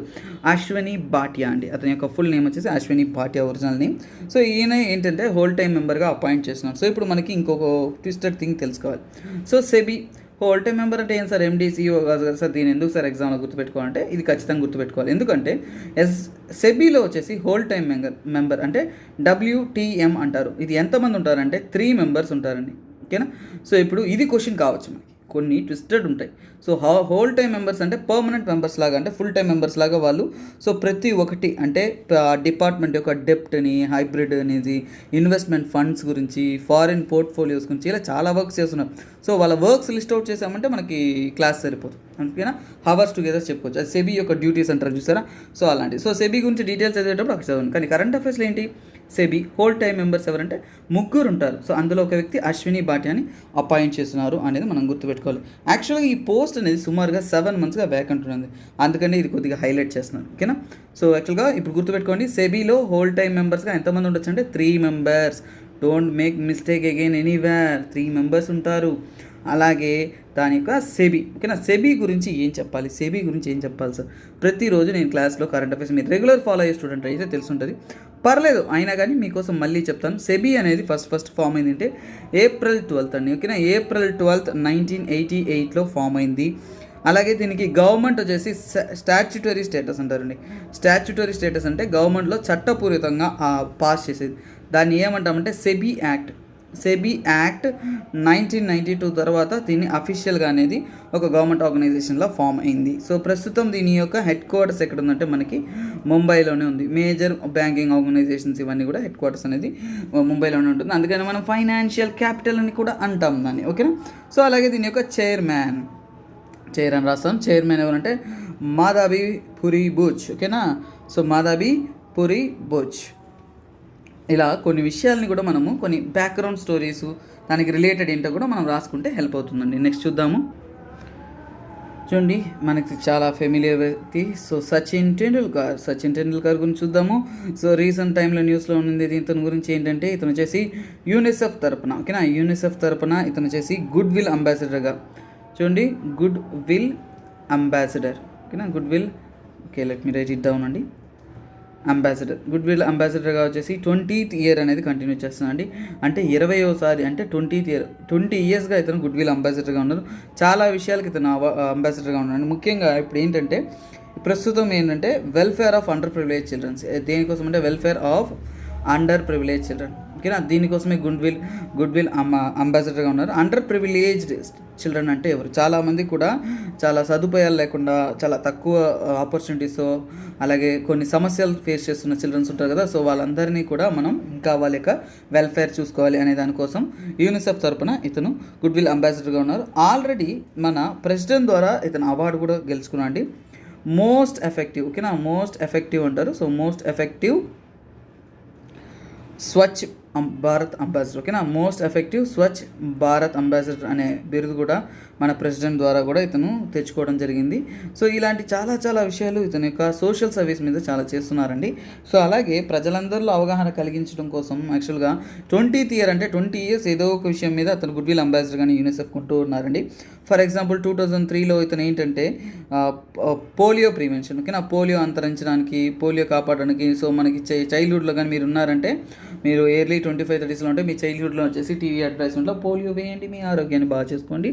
అశ్వని భాటియా అండి. అతని యొక్క ఫుల్ నేమ్ వచ్చేసి Ashwani Bhatia, original name. So ఈయన ఏంటంటే హోల్ టైం మెంబర్గా అపాయింట్ చేస్తున్నారు. సో ఇప్పుడు మనకి ఇంకొక ట్విస్టెడ్ థింగ్ తెలుసుకోవాలి. So SEBI whole time member అంటే ఏం సార్, ఎండీసీఓ కాదు కదా సార్, దీని ఎందుకు సార్ ఎగ్జామ్లో గుర్తుపెట్టుకోవాలంటే ఇది ఖచ్చితంగా గుర్తుపెట్టుకోవాలి. ఎందుకంటే సెబీలో వచ్చేసి హోల్ టైం మెంబర్ అంటే WTM అంటారు. ఇది ఎంతమంది ఉంటారంటే 3 members ఉంటారండి. ఓకేనా. సో ఇప్పుడు ఇది క్వశ్చన్ కావచ్చు, మనకి కొన్ని ట్విస్టెడ్ ఉంటాయి. సో హోల్ టైం మెంబర్స్ అంటే పర్మనెంట్ మెంబర్స్ లాగా, అంటే ఫుల్ టైం మెంబర్స్ లాగా వాళ్ళు. సో ప్రతి ఒక్కటి అంటే డిపార్ట్మెంట్ యొక్క డెప్ట్ని, హైబ్రిడ్ అనేది, ఇన్వెస్ట్మెంట్ ఫండ్స్ గురించి, ఫారిన్ పోర్ట్ఫోలియోస్ గురించి ఇలా చాలా వర్క్స్ చేస్తున్నారు. సో వాళ్ళ వర్క్స్ లిస్ట్ అవుట్ చేసామంటే మనకి క్లాస్ సరిపోతుంది, అందుకేనా హవర్స్ టుగెదర్ చెప్పుకోవచ్చు. అది సెబీ యొక్క డ్యూటీస్ అంటారు చూసారా. సో అలాంటివి. సో సెబీ గురించి డీటెయిల్స్ చదివేటప్పుడు అక్కడ చదవండి. కానీ కరెంట్ అఫైర్స్లో ఏంటి, సెబీ హోల్ టైం మెంబర్స్ ఎవరంటే 3 ఉంటారు. సో అందులో ఒక వ్యక్తి అశ్విని భాటియాని అపాయింట్ చేస్తున్నారు అనేది మనం గుర్తుపెట్టుకోవాలి. యాక్చువల్గా ఈ పోస్ట్ అనేది సుమారుగా 7 monthsగా వ్యాకెంట్ ఉంది, అందుకని ఇది కొద్దిగా హైలైట్ చేస్తున్నాను. ఓకేనా. సో యాక్చువల్గా ఇప్పుడు గుర్తుపెట్టుకోండి, సెబీలో హోల్ టైం మెంబర్స్గా ఎంతమంది ఉండొచ్చు అంటే 3 members. Don't make mistake again anywhere, 3 members ఉంటారు. అలాగే దాని యొక్క సెబీ. ఓకేనా. సెబీ గురించి ఏం చెప్పాలి, సెబీ గురించి ఏం చెప్పాలి సార్, ప్రతిరోజు నేను క్లాస్లో కరెంట్ అఫైర్స్ మీరు రెగ్యులర్ ఫాలో అయ్యే స్టూడెంట్ అయితే తెలుసుంటుంది, పర్లేదు అయినా కానీ మీకోసం మళ్ళీ చెప్తాను. సెబీ అనేది ఫస్ట్ ఫామ్ అయింది అంటే April 12th అండి. ఓకేనా. April 12th 1988లో ఫామ్ అయింది. అలాగే దీనికి గవర్నమెంట్ వచ్చేసి స్టాచ్యుటరీ స్టేటస్ అంటారండి. స్టాచ్యుటరీ స్టేటస్ అంటే గవర్నమెంట్లో చట్టపూరితంగా పాస్ చేసేది. దాన్ని ఏమంటామంటే సెబీ యాక్ట్. సెబీ యాక్ట్ 1992 తర్వాత దీన్ని అఫీషియల్గా అనేది ఒక గవర్నమెంట్ ఆర్గనైజేషన్లో ఫామ్ అయింది. సో ప్రస్తుతం దీని యొక్క హెడ్ క్వార్టర్స్ ఎక్కడ ఉందంటే మనకి ముంబైలోనే ఉంది. మేజర్ బ్యాంకింగ్ ఆర్గనైజేషన్స్ ఇవన్నీ కూడా హెడ్ క్వార్టర్స్ అనేది ముంబైలోనే ఉంటుంది, అందుకని మనం ఫైనాన్షియల్ క్యాపిటల్ అని కూడా అంటాం దాన్ని. ఓకేనా. సో అలాగే దీని యొక్క చైర్ అని రాస్తాం. చైర్మన్ ఎవరంటే మాధవి పురి బుచ్. ఓకేనా. సో మాధవి పురి బుచ్. ఇలా కొన్ని విషయాల్ని కూడా మనము కొన్ని బ్యాక్గ్రౌండ్ స్టోరీసు దానికి రిలేటెడ్ ఏంటో కూడా మనం రాసుకుంటే హెల్ప్ అవుతుందండి. నెక్స్ట్ చూద్దాము. చూడండి, మనకి చాలా ఫెమిలియర్ వ్యక్తి. సో సచిన్ టెండూల్కర్ గురించి చూద్దాము. సో రీసెంట్ టైంలో న్యూస్లో ఉంది ఇతని గురించి ఏంటంటే, ఇతను వచ్చేసి యూనిసెఫ్ తరపున, ఓకేనా, యూనిసెఫ్ తరపున ఇతను వచ్చేసి గుడ్ విల్ అంబాసిడర్గా, చూడండి, గుడ్ విల్ అంబాసిడర్, ఓకేనా, good will, okay, let me right it down అండి. గుడ్ విల్ అంబాసిడర్గా వచ్చేసి 20th ఇయర్ అనేది కంటిన్యూ చేస్తున్నానండి. అంటే 20వసారి, అంటే 20th ఇయర్, 20 yearsగా ఇతను గుడ్ విల్ అంబాసిడర్గా ఉన్నారు. చాలా విషయాలకి ఇతను అంబాసిడర్గా ఉన్నాడు. ముఖ్యంగా ఇప్పుడు ఏంటంటే, ప్రస్తుతం ఏంటంటే welfare of under privilege children's, దేనికోసం అంటే welfare of under privilege children, ఓకేనా, దీనికోసమే గుడ్ విల్ అంబాసిడర్గా ఉన్నారు. అండర్ ప్రివిలేజ్డ్ చిల్డ్రన్ అంటే ఎవరు? చాలామంది కూడా చాలా సదుపాయాలు లేకుండా, చాలా తక్కువ ఆపర్చునిటీస్, అలాగే కొన్ని సమస్యలు ఫేస్ చేస్తున్న చిల్డ్రన్స్ ఉంటారు కదా. సో వాళ్ళందరినీ కూడా మనం ఇంకా వాళ్ళ యొక్క వెల్ఫేర్ చూసుకోవాలి అనే దానికోసం యూనిసెఫ్ తరపున ఇతను గుడ్ విల్ అంబాసిడర్గా ఉన్నారు. ఆల్రెడీ మన ప్రెసిడెంట్ ద్వారా ఇతను అవార్డు కూడా గెలుచుకున్నాండి. మోస్ట్ ఎఫెక్టివ్, ఓకేనా, మోస్ట్ ఎఫెక్టివ్ అంటారు. So most effective Swachh Bharat ambassador, ఓకేనా, most effective Swachh Bharat ambassador అనే బిరుదు కూడా మన ప్రెసిడెంట్ ద్వారా కూడా ఇతను తెచ్చుకోవడం జరిగింది. సో ఇలాంటి చాలా విషయాలు ఇతని యొక్క సోషల్ సర్వీస్ మీద చాలా చేస్తున్నారండి. సో అలాగే ప్రజలందరిలో అవగాహన కలిగించడం కోసం యాక్చువల్గా 20th ఇయర్, అంటే 20 years ఏదో ఒక విషయం మీద అతను గుడ్ విల్ అంబాసిడర్ కానీ యూనిసెఫ్ కొంటూ ఉన్నారండి. ఫర్ ఎగ్జాంపుల్ 2003లో ఇతను ఏంటంటే పోలియో ప్రివెన్షన్, ఓకేనా, పోలియో అంతరించడానికి, పోలియో కాపాడడానికి. సో మనకి చైల్డ్హుడ్లో కానీ మీరు ఉన్నారంటే, మీరు ఎర్లీ 25-30sలో ఉంటే మీ చైల్డ్హుడ్లో వచ్చేసి టీవీ అడ్వర్టైజ్మెంట్లో పోలియో వేయండి, మీ ఆరోగ్యాన్ని బాగా చేసుకోండి,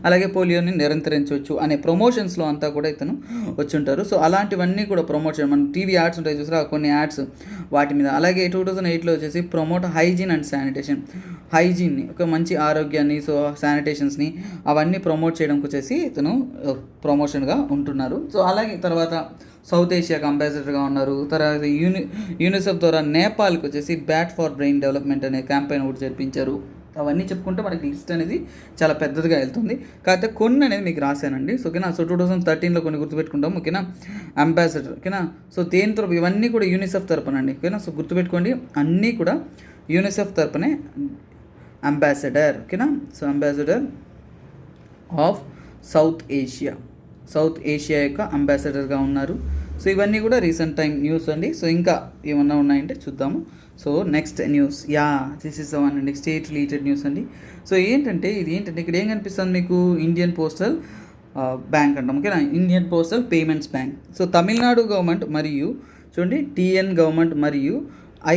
అలాగే పోలియోని నిరంతరించవచ్చు అనే ప్రమోషన్స్లో అంతా కూడా ఇతను వచ్చుంటారు. సో అలాంటివన్నీ కూడా ప్రమోషన్, మన టీవీ యాడ్స్ ఉంటాయి చూసారా, కొన్ని యాడ్స్ వాటి మీద. అలాగే 2008లో వచ్చేసి ప్రమోట్ హైజీన్ అండ్ శానిటేషన్, హైజీన్ని, ఒక మంచి ఆరోగ్యాన్ని, సో శానిటేషన్స్ని అవన్నీ ప్రమోట్ చేయడానికి వచ్చేసి ఇతను ప్రమోషన్గా ఉంటున్నారు. సో అలాగే తర్వాత సౌత్ ఏషియాకి అంబాసిడర్గా ఉన్నారు. తర్వాత యూనిసెఫ్ ద్వారా నేపాల్కి వచ్చేసి బ్యాట్ ఫర్ బ్రెయిన్ డెవలప్మెంట్ అనే క్యాంపెయిన్ ఒకటి జరిపించారు. అవన్నీ చెప్పుకుంటే మనకి లిస్ట్ అనేది చాలా పెద్దదిగా వెళ్తుంది. కాకపోతే కొన్ని అనేది మీకు రాశానండి. సో ఓకేనా. సో 2013లో కొన్ని గుర్తుపెట్టుకుంటాం, ఓకేనా, అంబాసిడర్, ఓకేనా. సో దేనితో ఇవన్నీ కూడా యూనిసెఫ్ తరపున అండి, ఓకేనా. సో గుర్తుపెట్టుకోండి, అన్నీ కూడా యూనిసెఫ్ తరపునే అంబాసిడర్, ఓకేనా. So ambassador of south Asia యొక్క అంబాసిడర్గా ఉన్నారు. సో ఇవన్నీ కూడా రీసెంట్ టైం న్యూస్ అండి. సో ఇంకా ఏమన్నా ఉన్నాయంటే చూద్దాము. So next news, this is one అండి, స్టేట్ రిలేటెడ్ న్యూస్ అండి. సో ఏంటంటే ఇక్కడ ఏం కనిపిస్తుంది మీకు, ఇండియన్ పోస్టల్ బ్యాంక్ అంటాం, ఓకేనా, Indian postal payments bank. So Tamil Nadu government మరియు చూడండి టీఎన్ గవర్నమెంట్ మరియు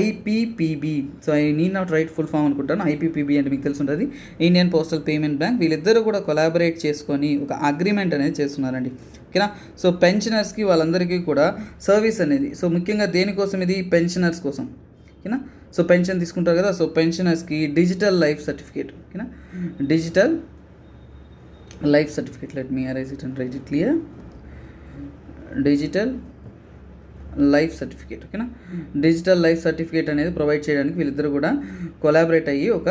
IPPB, so I need not write full form అనుకుంటాను. ఐపీపీబీ అంటే మీకు తెలిసి ఉంటుంది, ఇండియన్ పోస్టల్ పేమెంట్ బ్యాంక్. వీళ్ళిద్దరూ కూడా కొలాబరేట్ చేసుకొని ఒక అగ్రిమెంట్ అనేది చేస్తున్నారండి, ఓకేనా. సో పెన్షనర్స్కి వాళ్ళందరికీ కూడా సర్వీస్ అనేది, సో ముఖ్యంగా దేనికోసం ఇది, పెన్షనర్స్ కోసం, ఓకేనా. సో పెన్షన్ తీసుకుంటారు కదా, సో పెన్షనర్స్కి డిజిటల్ లైఫ్ సర్టిఫికేట్, ఓకేనా, digital life certificate, let me arise it and right it clear, digital life certificate, ఓకేనా. డిజిటల్ లైఫ్ సర్టిఫికేట్ అనేది ప్రొవైడ్ చేయడానికి వీళ్ళిద్దరు కూడా కొలాబరేట్ అయ్యి ఒక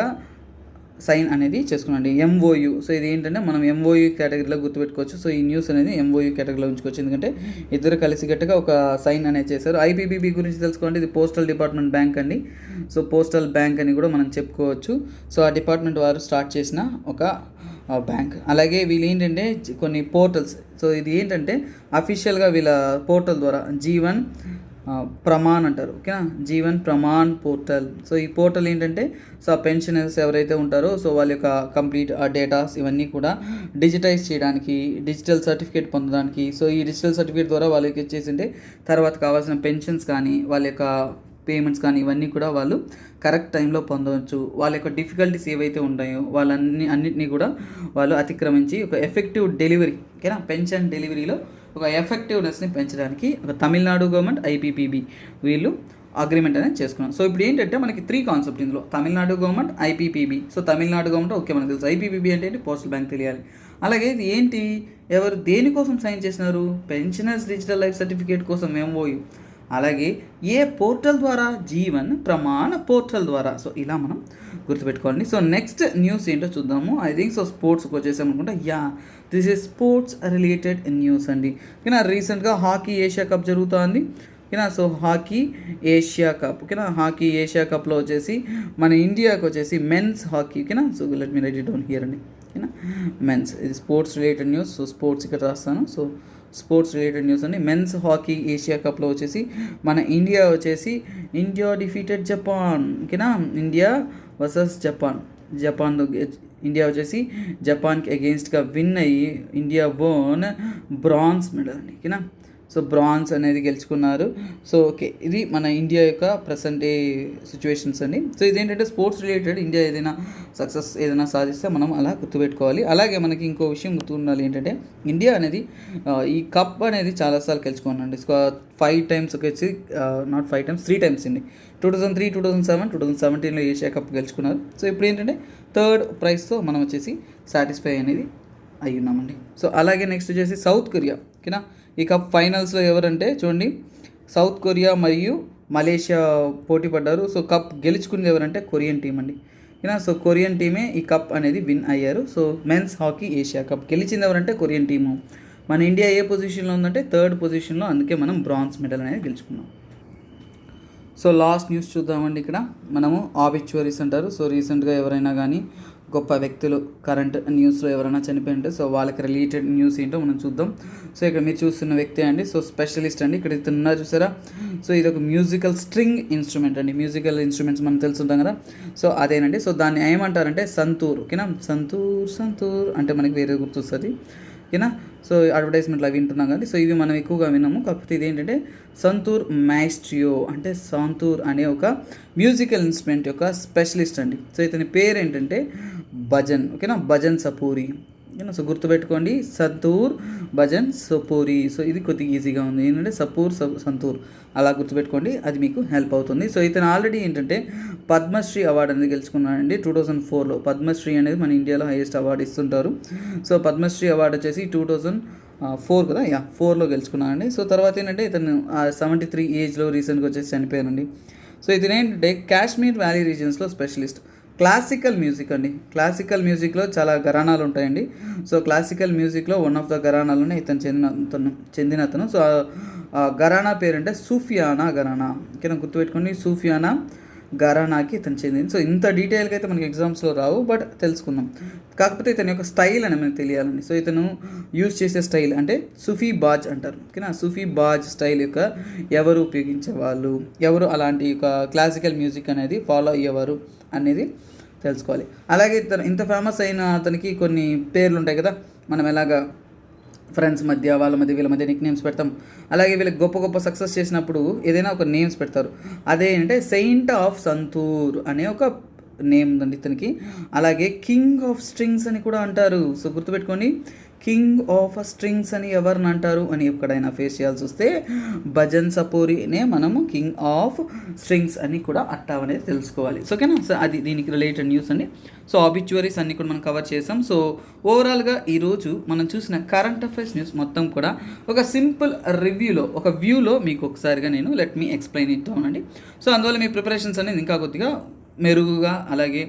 సైన్ అనేది చేసుకున్నాండి, ఎంఓయూ. సో ఇది ఏంటంటే మనం ఎంఓయూ కేటగిరీలో గుర్తుపెట్టుకోవచ్చు. సో ఈ న్యూస్ అనేది ఎంఓయూ కేటగిరీలో ఉంచుకోవచ్చు, ఎందుకంటే ఇద్దరు కలిసికట్టుగా ఒక సైన్ అనేది చేశారు. ఐపీపీబీ గురించి తెలుసుకోండి, ఇది పోస్టల్ డిపార్ట్మెంట్ బ్యాంక్ అండి. సో పోస్టల్ బ్యాంక్ అని కూడా మనం చెప్పుకోవచ్చు. సో ఆ డిపార్ట్మెంట్ వారు స్టార్ట్ చేసిన ఒక బ్యాంక్. అలాగే వీళ్ళు ఏంటంటే కొన్ని పోర్టల్స్, సో ఇది ఏంటంటే అఫీషియల్గా వీళ్ళ పోర్టల్ ద్వారా జీవన్ ప్రమాణ్ అంటారు, ఓకేనా, జీవన్ ప్రమాణ్ పోర్టల్. సో ఈ పోర్టల్ ఏంటంటే, సో ఆ పెన్షనర్స్ ఎవరైతే ఉంటారో సో వాళ్ళ యొక్క కంప్లీట్ డేటాస్ ఇవన్నీ కూడా డిజిటైజ్ చేయడానికి, డిజిటల్ సర్టిఫికేట్ పొందడానికి. సో ఈ డిజిటల్ సర్టిఫికేట్ ద్వారా వాళ్ళకి వచ్చేసింటే తర్వాత కావాల్సిన పెన్షన్స్ కానీ వాళ్ళ యొక్క పేమెంట్స్ కానీ ఇవన్నీ కూడా వాళ్ళు కరెక్ట్ టైంలో పొందవచ్చు. వాళ్ళ యొక్క డిఫికల్టీస్ ఏవైతే ఉంటాయో అన్నింటినీ కూడా వాళ్ళు అతిక్రమించి ఒక ఎఫెక్టివ్ డెలివరీ, ఓకేనా, పెన్షన్ డెలివరీలో ఒక ఎఫెక్టివ్నెస్ని పెంచడానికి ఒక తమిళనాడు గవర్నమెంట్ ఐపీపీబీ వీళ్ళు అగ్రిమెంట్ అనేది చేసుకున్నాం. సో ఇప్పుడు ఏంటంటే మనకి 3 కాన్సెప్ట్ ఇందులో, Tamil Nadu government, IPPB. So Tamil Nadu government okay మనకు తెలుసు, ఐపీపీబీ అంటే ఏంటి, పోస్టల్ బ్యాంక్ తెలియాలి. అలాగే ఇది ఏంటి, ఎవరు దేనికోసం సైన్ చేసినారు, పెన్షనర్స్ డిజిటల్ లైఫ్ సర్టిఫికేట్ కోసం ఎంఓయూ. అలాగే ఏ పోర్టల్ ద్వారా, జీవన్ ప్రమాణ పోర్టల్ ద్వారా. సో ఇలా మనం గుర్తుపెట్టుకోండి. సో నెక్స్ట్ న్యూస్ ఏంటో చూద్దాము. ఐ థింక్ సో స్పోర్ట్స్కి వచ్చేసాం అనుకుంటా. This is sports related news అండి. ఓకేనా. రీసెంట్గా హాకీ ఏషియా కప్ జరుగుతుంది. ఓకేనా. సో హాకీ ఏషియా కప్, ఓకేనా. హాకీ ఏషియా కప్లో వచ్చేసి మన ఇండియాకి వచ్చేసి మెన్స్ హాకీ, ఓకేనా. So let me right it down here అండి, ఓకేనా. మెన్స్, ఇది sports related news. So sports ఇక్కడ రాస్తాను. సో స్పోర్ట్స్ రిలేటెడ్ న్యూస్ అండి. మెన్స్ హాకీ ఏషియా కప్లో వచ్చేసి మన ఇండియా డిఫీటెడ్ జపాన్, ఓకేనా. ఇండియా వర్సెస్ జపాన్ ఇండియా వచ్చేసి జపాన్కి అగెయిన్స్ట్గా విన్ అయ్యి ఇండియా వోన్ బ్రాంజ్ మెడల్ అండి, ఓకేనా. సో బ్రాంజ్ అనేది గెలుచుకున్నారు. సో ఓకే, ఇది మన ఇండియా యొక్క ప్రజెంట్ డే సిచ్యువేషన్స్ అండి. సో ఇదేంటంటే స్పోర్ట్స్ రిలేటెడ్, ఇండియా ఏదైనా సక్సెస్ ఏదైనా సాధిస్తే మనం అలా గుర్తుపెట్టుకోవాలి. అలాగే మనకి ఇంకో విషయం గుర్తుండాలి ఏంటంటే ఇండియా అనేది ఈ కప్ అనేది చాలాసార్లు గెలుచుకున్నాండి. 5 times వచ్చి నాట్ 5 times 3 times అండి. 2003, 2007, 2017లో ఏషియా కప్ గెలుచుకున్నారు. సో ఇప్పుడు ఏంటంటే 3rd ప్రైజ్తో మనం వచ్చేసి సాటిస్ఫై అనేది అయి ఉన్నామండి. సో అలాగే నెక్స్ట్ వచ్చేసి సౌత్ కొరియా, ఓకేనా. ఈ కప్ ఫైనల్స్లో ఎవరంటే చూడండి, సౌత్ కొరియా మరియు మలేషియా పోటీ పడ్డారు. సో కప్ గెలుచుకునేది ఎవరంటే కొరియన్ టీం అండి, ఓకేనా. సో కొరియన్ టీమే ఈ కప్ అనేది విన్ అయ్యారు. So men's hockey Asia cup గెలిచింది ఎవరంటే కొరియన్ టీము. మన ఇండియా ఏ పొజిషన్లో ఉందంటే 3rd పొజిషన్లో, అందుకే మనం బ్రాంజ్ మెడల్ అనేది గెలుచుకున్నాం. సో లాస్ట్ న్యూస్ చూద్దామండి. ఇక్కడ మనము ఆబిచ్యువరీస్ అంటారు. సో రీసెంట్గా ఎవరైనా కానీ గొప్ప వ్యక్తులు కరెంట్ న్యూస్లో ఎవరైనా చనిపోయి ఉంటే సో వాళ్ళకి రిలేటెడ్ న్యూస్ ఏంటో మనం చూద్దాం. సో ఇక్కడ మీరు చూస్తున్న వ్యక్తి అండి, సో స్పెషలిస్ట్ అండి. ఇక్కడ ఇతను ఉన్నారు చూసారా. సో ఇది ఒక మ్యూజికల్ స్ట్రింగ్ ఇన్స్ట్రుమెంట్ అండి. మ్యూజికల్ ఇన్స్ట్రుమెంట్స్ మనం తెలుసుంటాం కదా, సో అదేనండి. సో దాన్ని ఏమంటారంటే సంతూర్, ఓకేనా. సంతూర్ అంటే మనకి వేరే గుర్తొస్తుంది, ఓకేనా. సో అడ్వర్టైజ్మెంట్లు అవి వింటున్నాం కానీ సో ఇవి మనం ఎక్కువగా విన్నాము. కాకపోతే ఇది ఏంటంటే సంతూర్ మ్యాస్ట్రియో అంటే సంతూర్ అనే ఒక మ్యూజికల్ ఇన్స్ట్రుమెంట్ యొక్క స్పెషలిస్ట్ అండి. సో ఇతని పేరు ఏంటంటే భజన్, ఓకేనా. భజన్ సపూరి, ఓకేనా. సో గుర్తుపెట్టుకోండి, సంతూర్ భజన్ సపూరి. సో ఇది కొద్దిగా ఈజీగా ఉంది ఏంటంటే సంతూర్ అలా గుర్తుపెట్టుకోండి, అది మీకు హెల్ప్ అవుతుంది. సో ఇతను ఆల్రెడీ ఏంటంటే పద్మశ్రీ అవార్డు అనేది గెలుచుకున్నాడండి 2004లో. పద్మశ్రీ అనేది మన ఇండియాలో హైయెస్ట్ అవార్డు ఇస్తుంటారు. సో పద్మశ్రీ అవార్డు వచ్చేసి 2004 కదా, 4లో గెలుచుకున్నానండి. సో తర్వాత ఏంటంటే ఇతను 73 ఏజ్లో రీసెంట్గా వచ్చేసి చనిపోయానండి. సో ఇతను ఏంటంటే కాశ్మీర్ వ్యాలీ రీజియన్స్లో స్పెషలిస్ట్. క్లాసికల్ మ్యూజిక్ అండి. క్లాసికల్ మ్యూజిక్లో చాలా ఘరానాలు ఉంటాయండి. సో క్లాసికల్ మ్యూజిక్లో వన్ ఆఫ్ ద ఘరానాలోనే ఇతను చెందిన అతను. సో ఘరానా పేరంటే సూఫియానా ఘరానా, ఓకేనా. గుర్తుపెట్టుకోండి, సూఫియానా ఘరానాకి ఇతను చెందింది. సో ఇంత డీటెయిల్గా అయితే మనకి ఎగ్జామ్స్లో రావు, బట్ తెలుసుకుందాం. కాకపోతే ఇతని యొక్క స్టైల్ అని మనకు తెలియాలండి. సో ఇతను యూజ్ చేసే స్టైల్ అంటే సూఫీ బాజ్ అంటారు, ఓకేనా. సూఫీ బాజ్ స్టైల్ యొక్క ఎవరు ఉపయోగించేవాళ్ళు, ఎవరు అలాంటి ఒక క్లాసికల్ మ్యూజిక్ అనేది ఫాలో అయ్యేవారు అనేది తెలుసుకోవాలి. అలాగే ఇంత ఫేమస్ అయిన అతనికి కొన్ని పేర్లు ఉంటాయి కదా, మనం ఎలాగా ఫ్రెండ్స్ మధ్య వీళ్ళ మధ్య నిక్ నేమ్స్ పెడతాం. అలాగే వీళ్ళకి గొప్ప సక్సెస్ చేసినప్పుడు ఏదైనా ఒక నేమ్స్ పెడతారు. అదేంటంటే సెయింట్ ఆఫ్ సంతూర్ అనే ఒక నేమ్ ఉందండి ఇతనికి. అలాగే కింగ్ ఆఫ్ స్ట్రింగ్స్ అని కూడా అంటారు. సో గుర్తుపెట్టుకోండి, కింగ్ ఆఫ్ స్ట్రింగ్స్ అని ఎవరిని అంటారు అని ఎక్కడైనా ఫేస్ చేయాల్సి వస్తే భజన్ సపూరినే మనము కింగ్ ఆఫ్ స్ట్రింగ్స్ అని కూడా అంటామనేది తెలుసుకోవాలి. సో ఓకేనా. సో అది దీనికి రిలేటెడ్ న్యూస్ అండి. సో ఆబిచ్యువరీస్ అన్నీ కూడా మనం కవర్ చేసాం. సో ఓవరాల్గా ఈరోజు మనం చూసిన కరెంట్ అఫైర్స్ న్యూస్ మొత్తం కూడా ఒక సింపుల్ రివ్యూలో, ఒక వ్యూలో మీకు ఒకసారిగా నేను let me explain it down అండి. సో అందువల్ల మీ ప్రిపరేషన్స్ అనేది ఇంకా కొద్దిగా మెరుగుగా అలాగే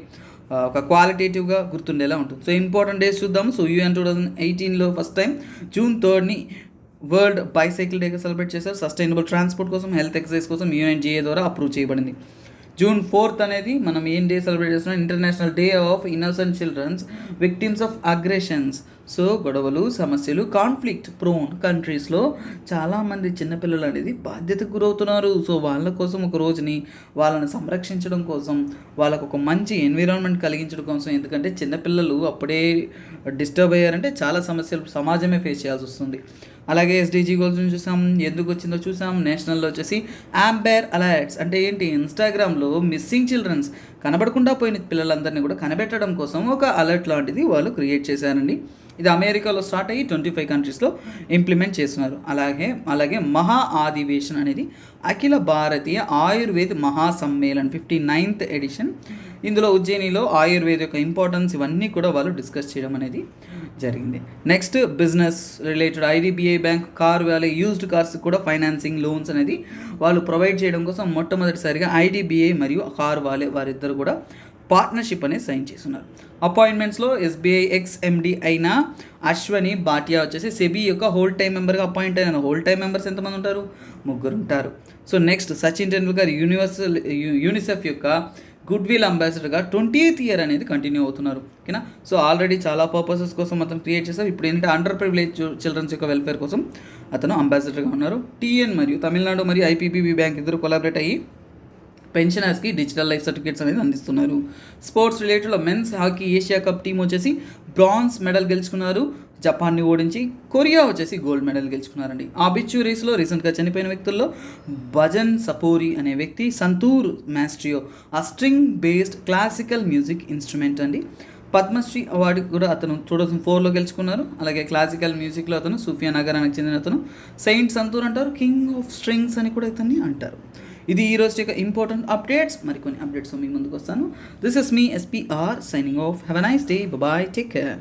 ఒక క్వాలిటేటివ్గా గుర్తుండేలా ఉంటుంది. సో ఇంపార్టెంట్ డేస్ చూద్దాము. సో UN 2018లో first time June 3 world bicycle డేగా సెలబ్రేట్ చేశారు. సస్టైనబుల్ ట్రాన్స్పోర్ట్ కోసం, హెల్త్ ఎక్సర్సైజ్ కోసం UNGA ద్వారా అప్రూవ్ చేయబడింది. June 4 అనేది మనం ఏం డే సెలబ్రేట్ చేస్తున్నాం, international day of innocent children's victims of aggressions. So గొడవలు, సమస్యలు, కాన్ఫ్లిక్ట్ ప్రోన్ కంట్రీస్లో చాలామంది చిన్నపిల్లలు అనేది బాధ్యతకు గురవుతున్నారు. సో వాళ్ళ కోసం ఒక రోజుని వాళ్ళని సంరక్షించడం కోసం, వాళ్ళకు ఒక మంచి ఎన్విరాన్మెంట్ కలిగించడం కోసం, ఎందుకంటే చిన్నపిల్లలు అప్పుడే డిస్టర్బ్ అయ్యారంటే చాలా సమస్యలు సమాజమే ఫేస్ చేయాల్సి వస్తుంది. అలాగే SDG గోల్స్ చూసాం, ఎందుకు వచ్చిందో చూసాం. నేషనల్లో వచ్చేసి ఆంబర్ అలర్ట్స్ అంటే ఏంటి, ఇన్స్టాగ్రామ్లో మిస్సింగ్ చిల్డ్రన్స్ కనబడకుండా పోయిన పిల్లలందరినీ కూడా కనిపెట్టడం కోసం ఒక అలర్ట్ లాంటిది వాళ్ళు క్రియేట్ చేశారండి. ఇది అమెరికాలో స్టార్ట్ అయ్యి 25 కంట్రీస్లో ఇంప్లిమెంట్ చేస్తున్నారు. అలాగే మహా అధివేశన్ అనేది అఖిల భారతీయ ఆయుర్వేద మహాసమ్మేళన్ 59th ఎడిషన్. ఇందులో ఉజ్జయినిలో ఆయుర్వేద యొక్క ఇంపార్టెన్స్ ఇవన్నీ కూడా వాళ్ళు డిస్కస్ చేయడం అనేది జరిగింది. Next business related IDBI bank car valley used cars కూడా ఫైనాన్సింగ్ లోన్స్ అనేది వాళ్ళు ప్రొవైడ్ చేయడం కోసం మొట్టమొదటిసారిగా IDBI మరియు కార్ వ్యాలీ వారిద్దరు కూడా పార్ట్నర్షిప్ అనేది సైన్ చేస్తున్నారు. అపాయింట్మెంట్స్లో ఎస్బీఐ ఎక్స్ ఎండి అయిన అశ్వని భాటియా వచ్చేసి సెబీ యొక్క హోల్ టైం మెంబర్గా అపాయింట్ అయిన. హోల్ టైం మెంబర్స్ ఎంతమంది ఉంటారు? 3 ఉంటారు. So next Sachin Tendulkar UNICEF యొక్క గుడ్ విల్ అంబాసిడర్గా 20th ఇయర్ అనేది కంటిన్యూ అవుతున్నారు. ఓకేనా. సో ఆల్రెడీ చాలా పర్పసెస్ కోసం అతను క్రియేట్ చేశారు. ఇప్పుడు ఏంటంటే అండర్ ప్రివిలేజ్ చిల్డ్రన్స్ యొక్క వెల్ఫేర్ కోసం అతను అంబాసిడర్గా ఉన్నారు. టీఎన్ మరియు తమిళనాడు మరియు ఐపీపీబీ బ్యాంక్ ఇద్దరు కొలాబరేట్ అయ్యి పెన్షనర్స్కి డిజిటల్ లైఫ్ సర్టిఫికేట్స్ అనేది అందిస్తున్నారు. స్పోర్ట్స్ రిలేటెడ్లో mens hockey Asia cup team వచ్చేసి బ్రాంజ్ మెడల్ గెలుచుకున్నారు. జపాన్ని ఓడించి. కొరియా వచ్చేసి గోల్డ్ మెడల్ గెలుచుకున్నారండి. ఆ బిచ్చు రేస్లో రీసెంట్గా చనిపోయిన వ్యక్తుల్లో భజన్ సపోరి అనే వ్యక్తి సంతూర్ మాస్ట్రియో ఆ string based classical music instrument అండి. పద్మశ్రీ అవార్డు కూడా అతను 2004లో గెలుచుకున్నారు. అలాగే క్లాసికల్ మ్యూజిక్లో అతను సూఫియా నగరానికి చెందిన అతను. సెయింట్ సంతూర్ అంటారు, కింగ్ ఆఫ్ స్ట్రింగ్స్ అని కూడా ఇతన్ని అంటారు. ఇది ఈ రోజు యొక్క ఇంపార్టెంట్ అప్డేట్స్. మరికొన్ని అప్డేట్స్ మీ ముందుకు వస్తాను. This is me SPR signing off. Have a nice day. Bye, take care.